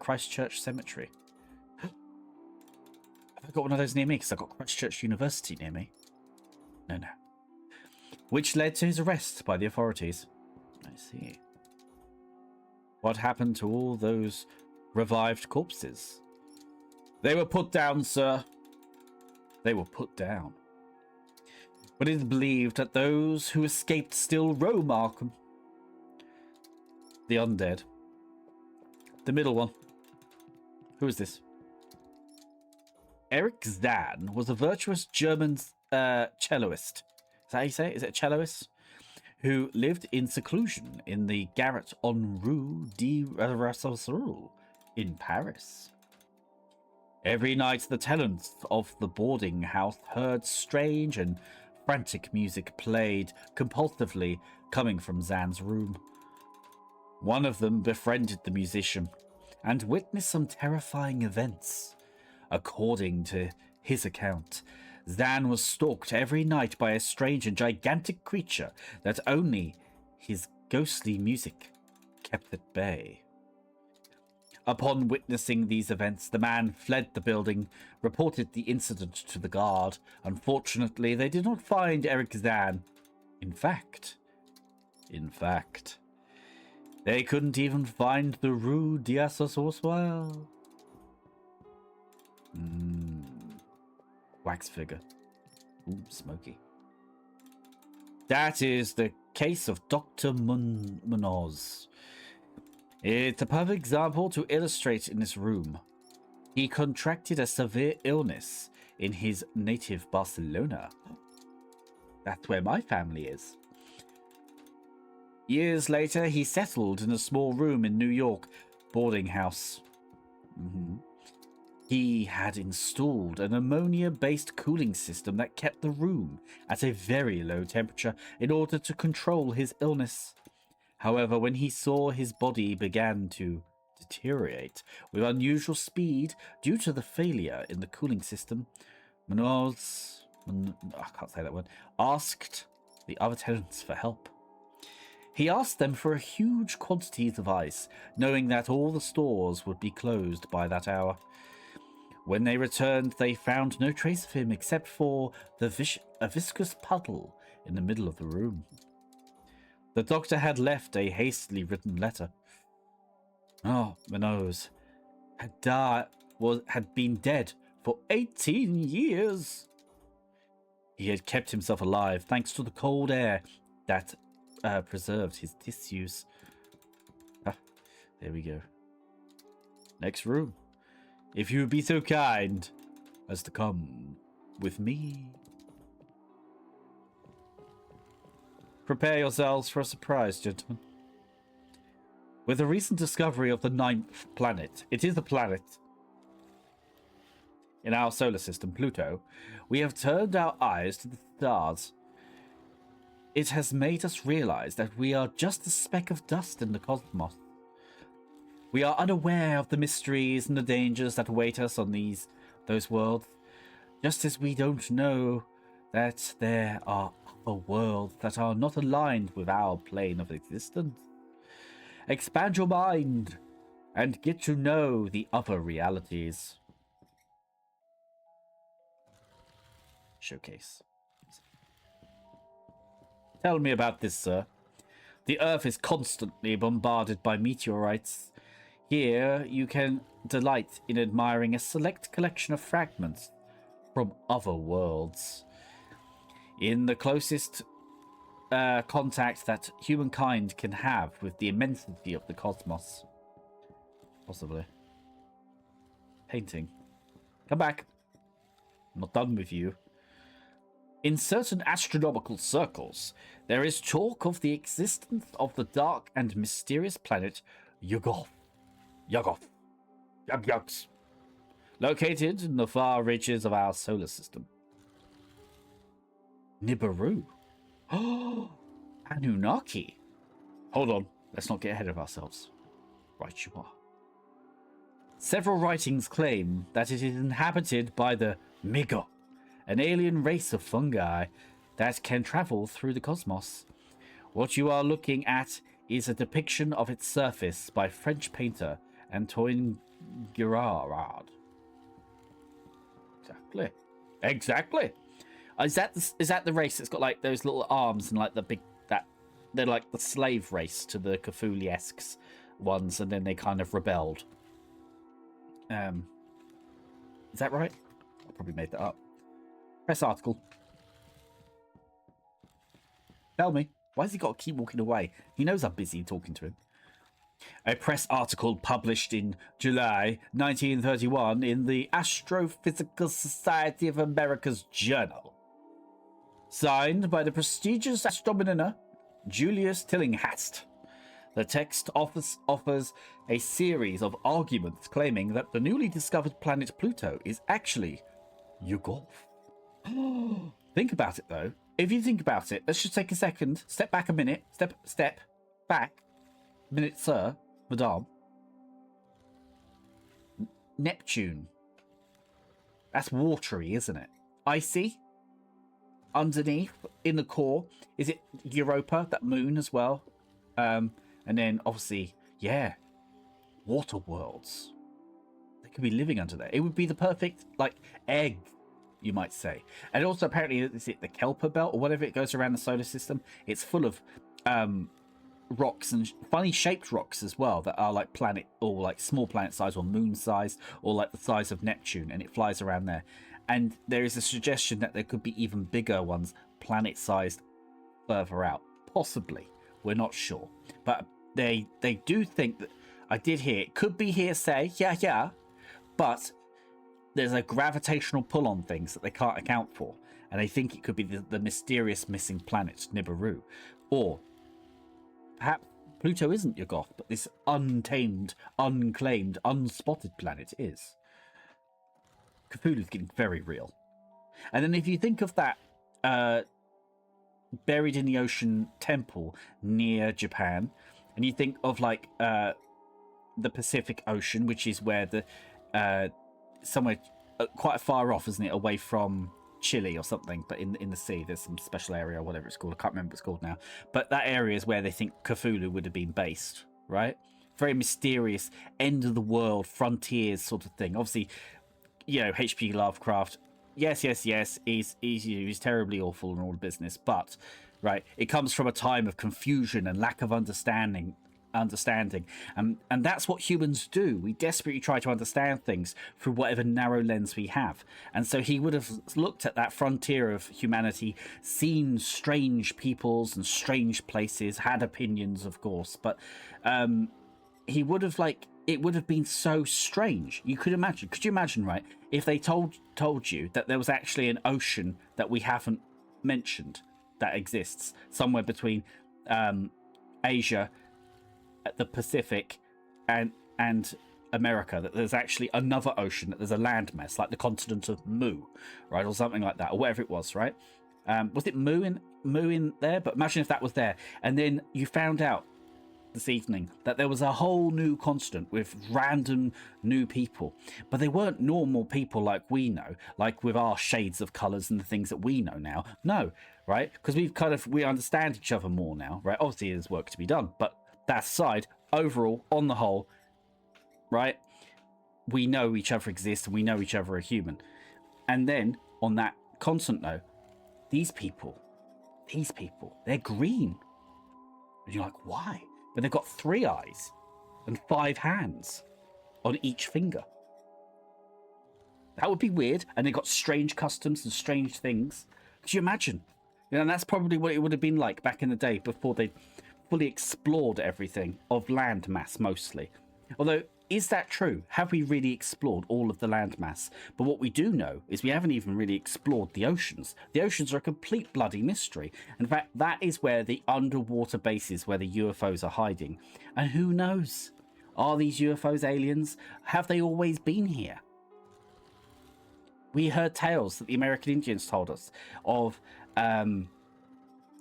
Christchurch Cemetery. Have I got one of those near me? Because I've got Christchurch University near me. No. Which led to his arrest by the authorities. I see. What happened to all those revived corpses? They were put down, sir. They were put down. But it is believed that those who escaped still roam Arkham. The undead. The middle one. Who is this? Eric Zahn was a virtuous German celloist. Is that how you say it? Is it a celloist? Who lived in seclusion in the garret on Rue de Rassaurel in Paris. Every night the tenants of the boarding house heard strange and frantic music played compulsively coming from Zahn's room. One of them befriended the musician and witnessed some terrifying events. According to his account, Zahn was stalked every night by a strange and gigantic creature that only his ghostly music kept at bay. Upon witnessing these events, the man fled the building, reported the incident to the guard. Unfortunately, they did not find Eric Zahn. In fact, they couldn't even find the Rue d'Assassoir. Wax figure. Ooh, smoky. That is the case of Dr. Munoz. It's a perfect example to illustrate in this room. He contracted a severe illness in his native Barcelona. That's where my family is. Years later, he settled in a small room in New York boarding house. He had installed an ammonia-based cooling system that kept the room at a very low temperature in order to control his illness. However, when he saw his body began to deteriorate with unusual speed due to the failure in the cooling system, Munoz, I can't say that word, asked the other tenants for help. He asked them for huge quantities of ice, knowing that all the stores would be closed by that hour. When they returned, they found no trace of him except for a viscous puddle in the middle of the room. The doctor had left a hastily written letter. Munoz had been dead for 18 years. He had kept himself alive thanks to the cold air that preserved his tissues. There we go. Next room. If you would be so kind as to come with me. Prepare yourselves for a surprise, gentlemen. With the recent discovery of the 9th planet, it is a planet in our solar system, Pluto, we have turned our eyes to the stars. It has made us realize that we are just a speck of dust in the cosmos. We are unaware of the mysteries and the dangers that await us on those worlds, just as we don't know that there are other worlds that are not aligned with our plane of existence. Expand your mind and get to know the other realities. Showcase. Tell me about this, sir. The Earth is constantly bombarded by meteorites. Here, you can delight in admiring a select collection of fragments from other worlds. In the closest contact that humankind can have with the immensity of the cosmos. Possibly. Painting. Come back. I'm not done with you. In certain astronomical circles, there is talk of the existence of the dark and mysterious planet Yugoth. Yugoth. Located in the far reaches of our solar system. Nibiru. Oh, Anunnaki. Hold on, let's not get ahead of ourselves. Right you are. Several writings claim that it is inhabited by the Migo, an alien race of fungi that can travel through the cosmos. What you are looking at is a depiction of its surface by French painter Antoine Girard. Exactly. Is that the race that's got like those little arms and like the big they're like the slave race to the Cthulhu-esque ones, and then they kind of rebelled. Is that right? I probably made that up. Press article. Tell me, why has he got to keep walking away? He knows I'm busy talking to him. A press article published in July 1931 in the Astrophysical Society of America's Journal. Signed by the prestigious astronomer Julius Tillinghast. The text offers a series of arguments claiming that the newly discovered planet Pluto is actually Yugoth. Think about it, though. If you think about it, let's just take a second. Step back a minute. Step back. Minute, sir. Madame. Neptune. That's watery, isn't it? Icy. Underneath, in the core. Is it Europa, that moon as well? And then, obviously, yeah. Water worlds. They could be living under there. It would be the perfect, like, egg, you might say. And also, apparently, is it the Kuiper belt or whatever it goes around the solar system? It's full of rocks and funny shaped rocks as well that are like planet or like small planet size or moon size or like the size of Neptune, and it flies around there. And there is a suggestion that there could be even bigger ones, planet sized, further out. Possibly. We're not sure. But they do think that, I did hear, it could be hearsay, yeah, but there's a gravitational pull on things that they can't account for. And they think it could be the mysterious missing planet, Nibiru. Or perhaps Pluto isn't Yugoth, but this untamed, unclaimed, unspotted planet is. Cthulhu's getting very real. And then if you think of that buried in the ocean temple near Japan, and you think of like the Pacific Ocean, which is where the somewhere quite far off, isn't it, away from Chile or something, but in the sea there's some special area or whatever it's called. I can't remember what it's called now, but that area is where they think Cthulhu would have been based, right? Very mysterious, end of the world, frontiers sort of thing. Obviously, you know, H.P. Lovecraft, yes, he's terribly awful and all the business, but right, it comes from a time of confusion and lack of understanding, and that's what humans do. We desperately try to understand things through whatever narrow lens we have. And so he would have looked at that frontier of humanity, seen strange peoples and strange places, had opinions, of course, but he would have, like, it would have been so strange. Could you imagine, right, if they told you that there was actually an ocean that we haven't mentioned that exists somewhere between Asia, the Pacific, and America, that there's actually another ocean, that there's a landmass like the continent of Mu, right, or something like that, or whatever it was, right? Was it Mu in there? But imagine if that was there, and then you found out this evening that there was a whole new continent with random new people, but they weren't normal people like we know, like with our shades of colors and the things that we know now. No, right? Because we understand each other more now, right? Obviously there's work to be done, but that aside, overall, on the whole, right, we know each other exist and we know each other are human. And then on that continent, though, these people, they're green. And you're like, why? But they've got 3 eyes and 5 hands on each finger. That would be weird. And they got strange customs and strange things. Could you imagine? You know, and that's probably what it would have been like back in the day before they fully explored everything of land mass mostly. Although, is that true? Have we really explored all of the land mass? But what we do know is we haven't even really explored the oceans. The oceans are a complete bloody mystery. In fact, that is where the underwater bases where the UFOs are hiding. And who knows? Are these UFOs aliens? Have they always been here? We heard tales that the American Indians told us of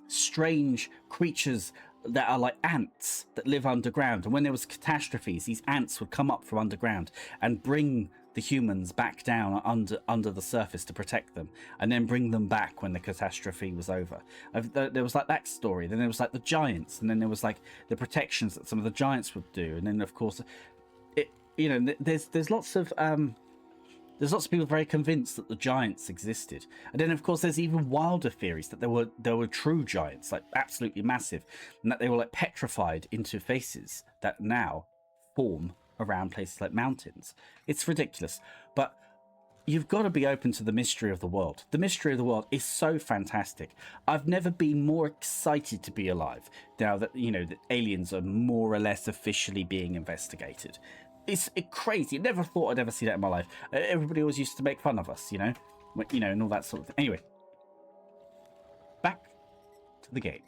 strange creatures that are like ants that live underground. And when there was catastrophes, these ants would come up from underground and bring the humans back down under the surface to protect them, and then bring them back when the catastrophe was over. There was like that story. Then there was like the giants, and then there was like the protections that some of the giants would do. And then of course, there's lots of people very convinced that the giants existed. And then, of course, there's even wilder theories that there were true giants, like absolutely massive, and that they were like petrified into faces that now form around places like mountains. It's ridiculous. But you've got to be open to the mystery of the world. The mystery of the world is so fantastic. I've never been more excited to be alive now that, that aliens are more or less officially being investigated. It's crazy. I never thought I'd ever see that in my life. Everybody always used to make fun of us, and all that sort of thing. Anyway, back to the game.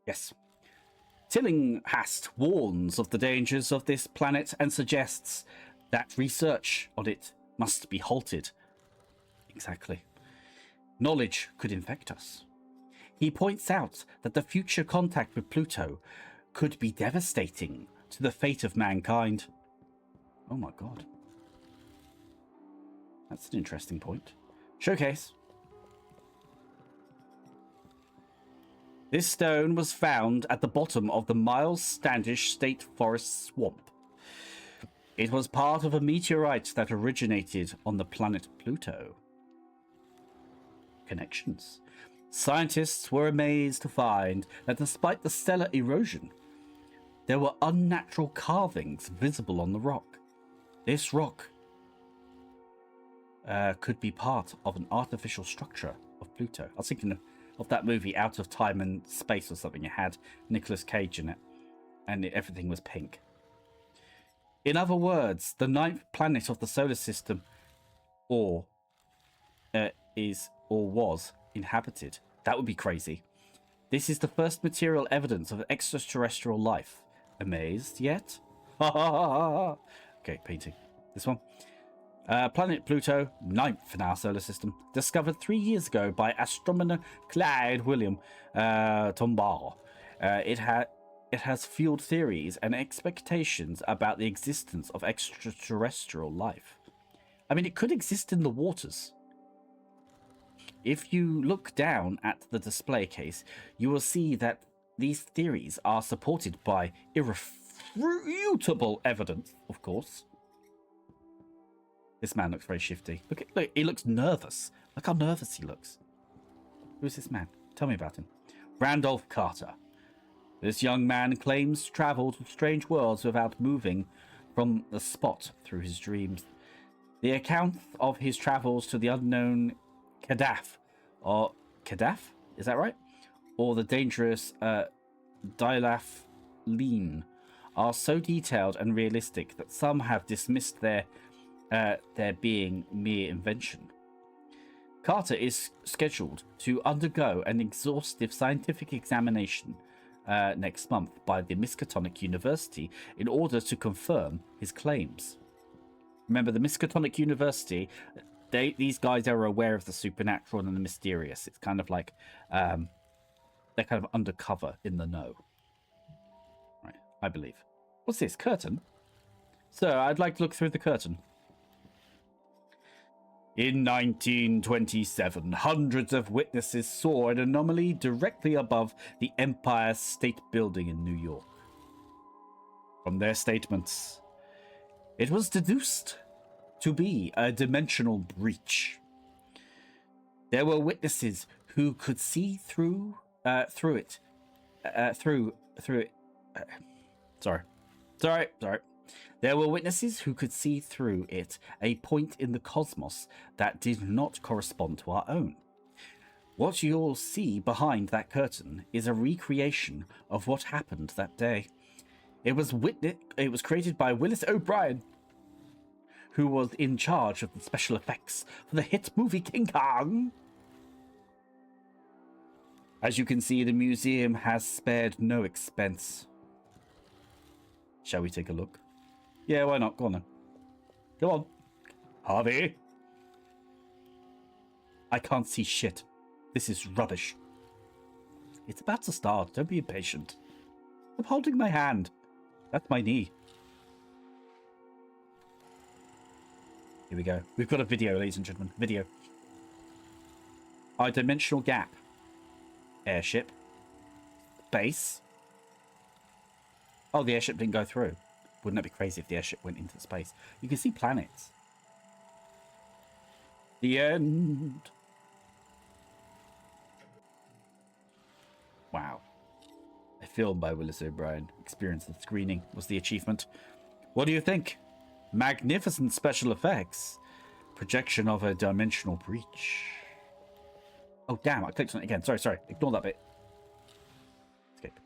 Yes. Tillinghast warns of the dangers of this planet and suggests that research on it must be halted. Exactly. Knowledge could infect us. He points out that the future contact with Pluto could be devastating to the fate of mankind. Oh my god. That's an interesting point. Showcase. This stone was found at the bottom of the Miles Standish State Forest swamp. It was part of a meteorite that originated on the planet Pluto. Connections. Scientists were amazed to find that despite the stellar erosion, there were unnatural carvings visible on the rock. This rock could be part of an artificial structure of Pluto. I was thinking of that movie Out of Time and Space or something. It had Nicolas Cage in it, and everything was pink. In other words, the 9th planet of the solar system was inhabited. That would be crazy. This is the first material evidence of extraterrestrial life. Amazed yet? Okay, painting. This one. Planet Pluto, 9th in our solar system, discovered 3 years ago by astronomer Clyde William Tombaugh. It has fueled theories and expectations about the existence of extraterrestrial life. I mean, it could exist in the waters. If you look down at the display case, you will see that these theories are supported by irrefutable evidence, of course. This man looks very shifty. Look, he looks nervous. Look how nervous he looks. Who is this man? Tell me about him. Randolph Carter. This young man claims to travel to strange worlds without moving from the spot through his dreams. The account of his travels to the unknown Kadaf, or Kadaf, is that right? Or the dangerous Dilaf Lean are so detailed and realistic that some have dismissed their being mere invention. Carter is scheduled to undergo an exhaustive scientific examination next month by the Miskatonic University in order to confirm his claims. Remember, the Miskatonic University, these guys are aware of the supernatural and the mysterious. It's kind of like they're kind of undercover in the know. Right, I believe. What's this? Curtain? Sir, I'd like to look through the curtain. In 1927, hundreds of witnesses saw an anomaly directly above the Empire State Building in New York. From their statements, it was deduced to be a dimensional breach. There were witnesses who could see through it. Sorry. There were witnesses who could see through it, a point in the cosmos that did not correspond to our own. What you'll see behind that curtain is a recreation of what happened that day. It was created by Willis O'Brien, who was in charge of the special effects for the hit movie King Kong. As you can see, the museum has spared no expense. Shall we take a look? Yeah, why not? Go on then. Go on. Harvey. I can't see shit. This is rubbish. It's about to start. Don't be impatient. I'm holding my hand. That's my knee. Here we go. We've got a video, ladies and gentlemen. Video. Our dimensional gap. Airship. Base. Oh, the airship didn't go through. Wouldn't that be crazy if the airship went into space? You can see planets. The end. Wow. A film by Willis O'Brien. Experience the screening was the achievement. What do you think? Magnificent special effects. Projection of a dimensional breach. Oh, damn. I clicked on it again. Sorry. Ignore that bit. Escape.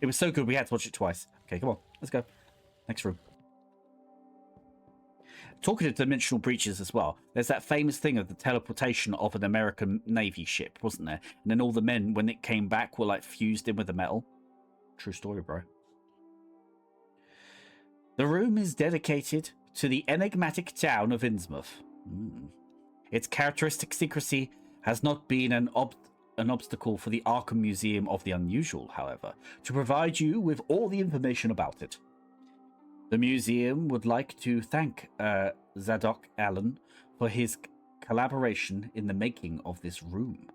It was so good we had to watch it twice. Okay, come on. Let's go. Next room. Talking of dimensional breaches as well, there's that famous thing of the teleportation of an American Navy ship, wasn't there? And then all the men, when it came back, were like fused in with the metal. True story, bro. The room is dedicated to the enigmatic town of Innsmouth. Its characteristic secrecy has not been an obstacle for the Arkham Museum of the Unusual, however, to provide you with all the information about it. The museum would like to thank Zadok Allen for his collaboration in the making of this room.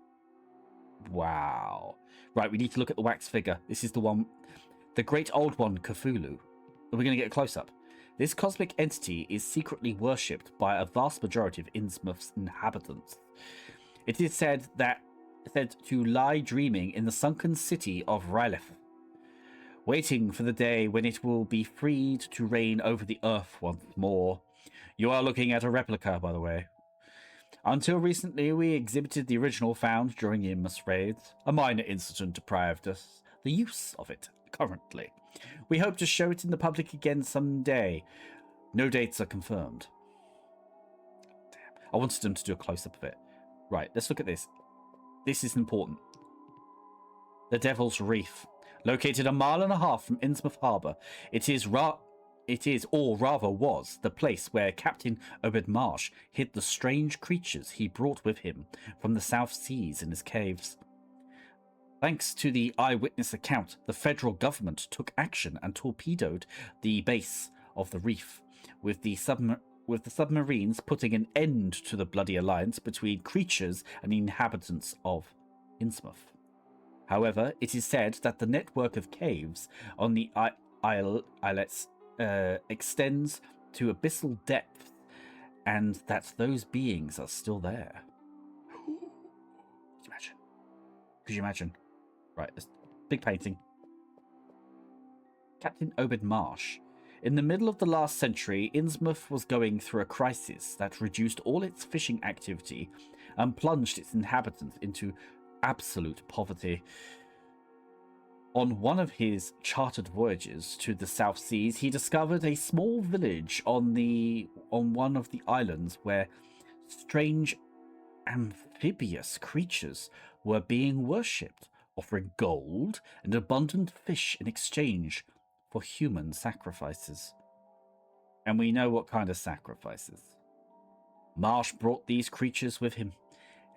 Wow. Right, we need to look at the wax figure. This is the one, the great old one, Cthulhu. We're going to get a close-up. This cosmic entity is secretly worshipped by a vast majority of Innsmouth's inhabitants. It is said to lie dreaming in the sunken city of Rylith, waiting for the day when it will be freed to reign over the earth once more. You are looking at a replica, by the way. Until recently, we exhibited the original found during the Innsmouth raids. A minor incident deprived us the use of it currently. We hope to show it in the public again someday. No dates are confirmed. Damn. I wanted them to do a close-up of it. Right, let's look at this. This is important. The Devil's Reef. Located 1.5 miles from Innsmouth Harbour, it is, or rather was, the place where Captain Obed Marsh hid the strange creatures he brought with him from the South Seas in his caves. Thanks to the eyewitness account, the federal government took action and torpedoed the base of the reef, with the submarines putting an end to the bloody alliance between creatures and the inhabitants of Innsmouth. However, it is said that the network of caves on the islets extends to abyssal depth, and that those beings are still there. Could you imagine? Right, this big painting. Captain Obed Marsh. In the middle of the last century, Innsmouth was going through a crisis that reduced all its fishing activity and plunged its inhabitants into absolute poverty. On one of his chartered voyages to the South Seas, he discovered a small village on one of the islands where strange amphibious creatures were being worshipped, offering gold and abundant fish in exchange for human sacrifices. And we know what kind of sacrifices. Marsh brought these creatures with him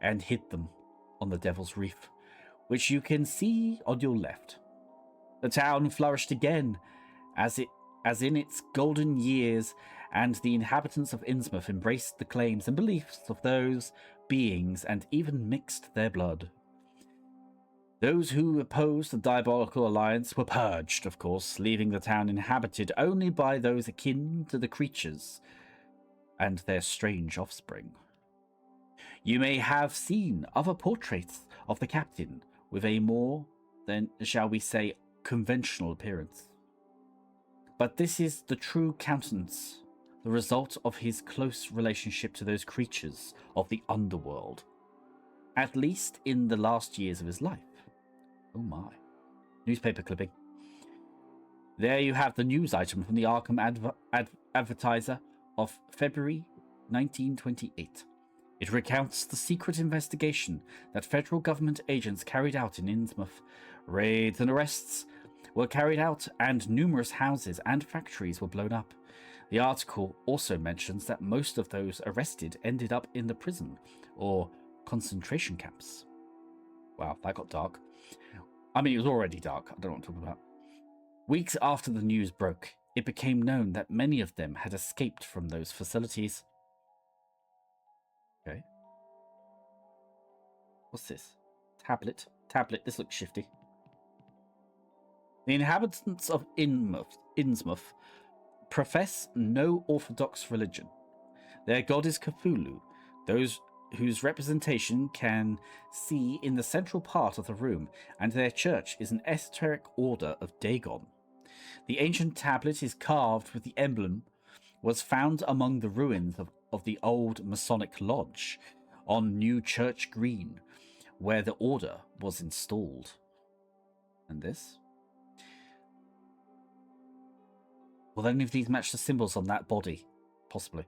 and hid them on the Devil's Reef, which you can see on your left. The town flourished again as in its golden years, and the inhabitants of Innsmouth embraced the claims and beliefs of those beings and even mixed their blood. Those who opposed the diabolical alliance were purged, of course, leaving the town inhabited only by those akin to the creatures and their strange offspring. You may have seen other portraits of the captain with a more than, shall we say, conventional appearance. But this is the true countenance, the result of his close relationship to those creatures of the underworld, at least in the last years of his life. Oh my. Newspaper clipping. There you have the news item from the Arkham Advertiser of February 1928. It recounts the secret investigation that federal government agents carried out in Innsmouth. Raids and arrests were carried out, and numerous houses and factories were blown up. The article also mentions that most of those arrested ended up in the prison or concentration camps. Wow, that got dark. I mean, it was already dark. I don't know what I'm talking about. Weeks after the news broke, it became known that many of them had escaped from those facilities. Okay. What's this? Tablet. This looks shifty. The inhabitants of Innsmouth profess no orthodox religion. Their god is Cthulhu, those whose representation can see in the central part of the room, and their church is an esoteric order of dagon. The ancient tablet is carved with the emblem, was found among the ruins of the old Masonic Lodge on New Church Green, where the order was installed. And this? Will any of these match the symbols on that body? Possibly.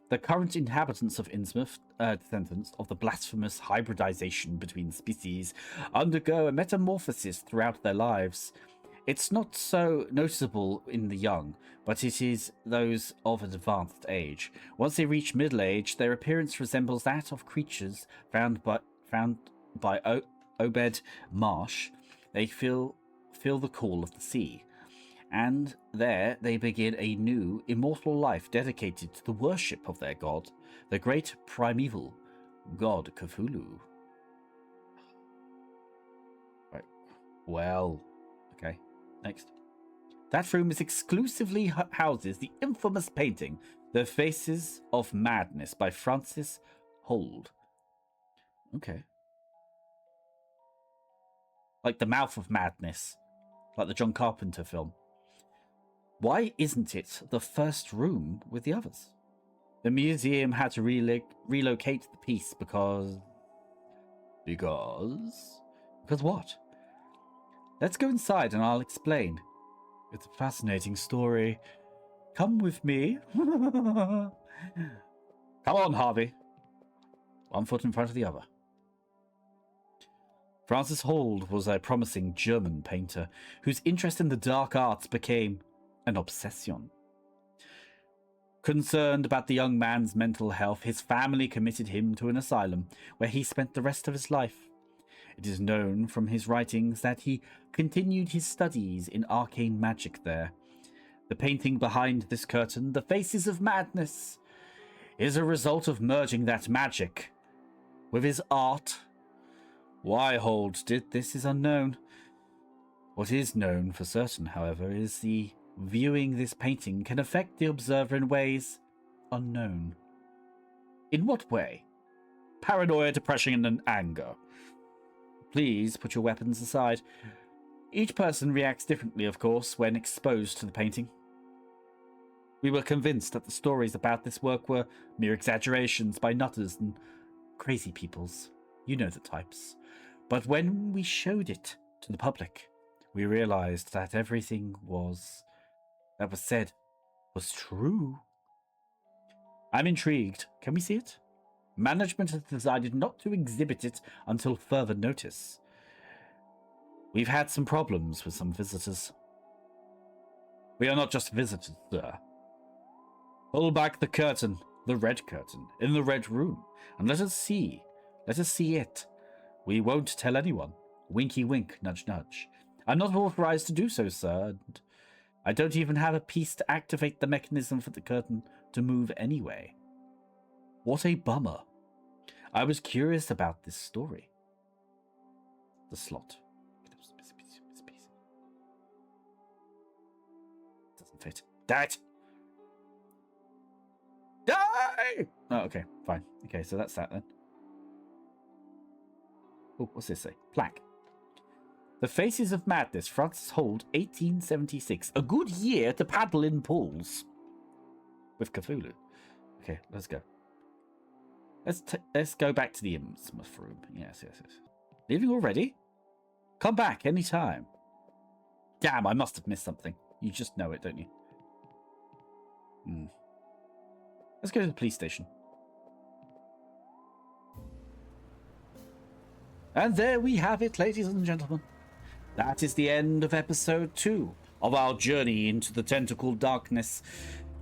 The current inhabitants of Innsmouth, descendants of the blasphemous hybridization between species, undergo a metamorphosis throughout their lives. It's not so noticeable in the young, but it is those of an advanced age. Once they reach middle age, their appearance resembles that of creatures found by Obed Marsh. They feel the call of the sea, and there they begin a new, immortal life dedicated to the worship of their god, the great primeval god Cthulhu. Right. Well, okay. Next. That room is exclusively houses the infamous painting, The Faces of Madness by Francis Hold. Okay. Like The Mouth of Madness. Like the John Carpenter film. Why isn't it the first room with the others? The museum had to relocate the piece because what? Let's go inside and I'll explain. It's a fascinating story. Come with me. Come on, Harvey. One foot in front of the other. Francis Hold was a promising German painter whose interest in the dark arts became an obsession. Concerned about the young man's mental health, his family committed him to an asylum where he spent the rest of his life. It is known from his writings that he continued his studies in arcane magic there. The painting behind this curtain, The Faces of Madness, is a result of merging that magic with his art. Why Hold did this is unknown. What is known for certain, however, is the viewing this painting can affect the observer in ways unknown. In what way? Paranoia, depression, and anger. Please put your weapons aside. Each person reacts differently, of course, when exposed to the painting. We were convinced that the stories about this work were mere exaggerations by nutters and crazy peoples. You know the types. But when we showed it to the public, we realized that everything that was said was true. I'm intrigued. Can we see it? Management has decided not to exhibit it until further notice. We've had some problems with some visitors. We are not just visitors, sir. Pull back the curtain, the red curtain, in the red room, and let us see. Let us see it. We won't tell anyone. Winky wink, nudge nudge. I'm not authorized to do so, sir, and I don't even have a piece to activate the mechanism for the curtain to move anyway. What a bummer. I was curious about this story. The slot. Doesn't fit. Die! Die! Oh, okay, fine. Okay, so that's that then. Oh, what's this say? Plaque. The Faces of Madness, Francis Hold, 1876. A good year to paddle in pools. With Cthulhu. Okay, let's go. Let's go back to the Innsmouth room. Yes. Leaving already? Come back anytime. Damn, I must have missed something. You just know it, don't you? Let's go to the police station. And there we have it, ladies and gentlemen. That is the end of episode 2 of our journey into the tentacled darkness.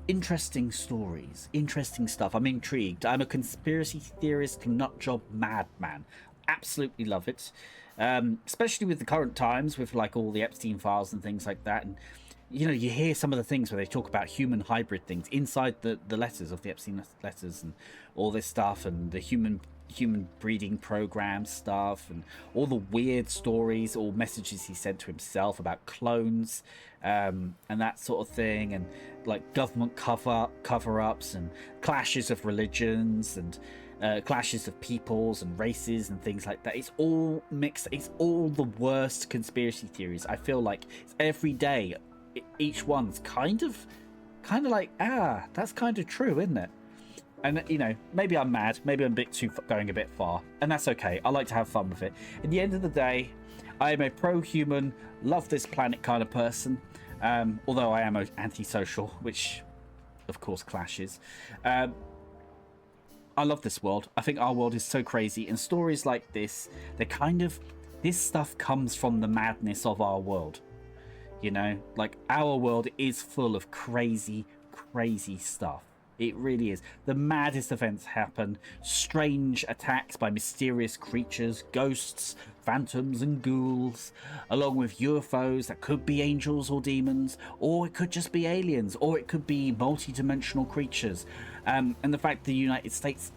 Interesting stories, interesting stuff. I'm intrigued. I'm a conspiracy theorist, nutjob madman. Absolutely love it. Especially with the current times, with like all the Epstein files and things like that. And you know, you hear some of the things where they talk about human hybrid things inside the letters of the Epstein letters and all this stuff, and the human breeding program stuff, and all the weird stories or messages he sent to himself about clones, and that sort of thing, and like government cover-ups and clashes of religions and clashes of peoples and races and things like that. It's all mixed. It's all the worst conspiracy theories. I feel like every day each one's kind of like, that's kind of true, isn't it? And, you know, maybe I'm mad. Maybe I'm going a bit far. And that's okay. I like to have fun with it. At the end of the day, I am a pro-human, love this planet kind of person. Although I am antisocial, which, of course, clashes. I love this world. I think our world is so crazy. And stories like this, this stuff comes from the madness of our world. You know, like, our world is full of crazy, crazy stuff. It really is. The maddest events happen. Strange attacks by mysterious creatures, ghosts, phantoms and ghouls, along with UFOs that could be angels or demons, or it could just be aliens, or it could be multi-dimensional creatures. And the fact the United States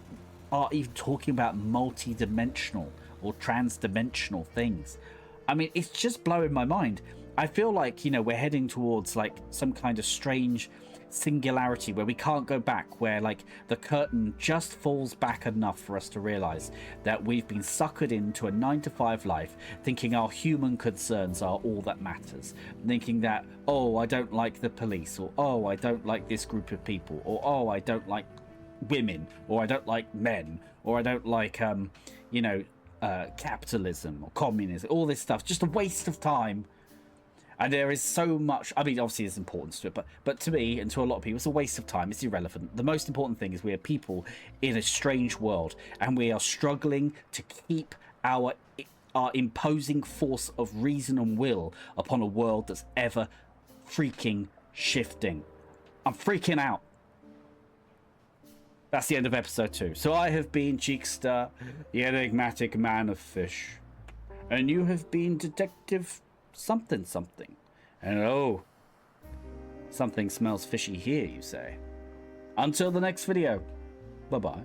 are even talking about multi-dimensional or trans-dimensional things. I mean, it's just blowing my mind. I feel like, you know, we're heading towards like some kind of strange singularity where we can't go back, where like the curtain just falls back enough for us to realize that we've been suckered into a 9-to-5 life, thinking our human concerns are all that matters, thinking that, oh, I don't like the police, or oh, I don't like this group of people, or oh, I don't like women, or I don't like men, or I don't like capitalism or communism, all this stuff, just a waste of time. And there is so much, I mean, obviously there's importance to it, but to me and to a lot of people, it's a waste of time. It's irrelevant. The most important thing is we are people in a strange world, and we are struggling to keep our imposing force of reason and will upon a world that's ever freaking shifting. I'm freaking out. That's the end of episode 2. So I have been Cheekster, the enigmatic man of fish. And you have been Detective something. And oh, something smells fishy here, you say. Until the next video. Bye-bye.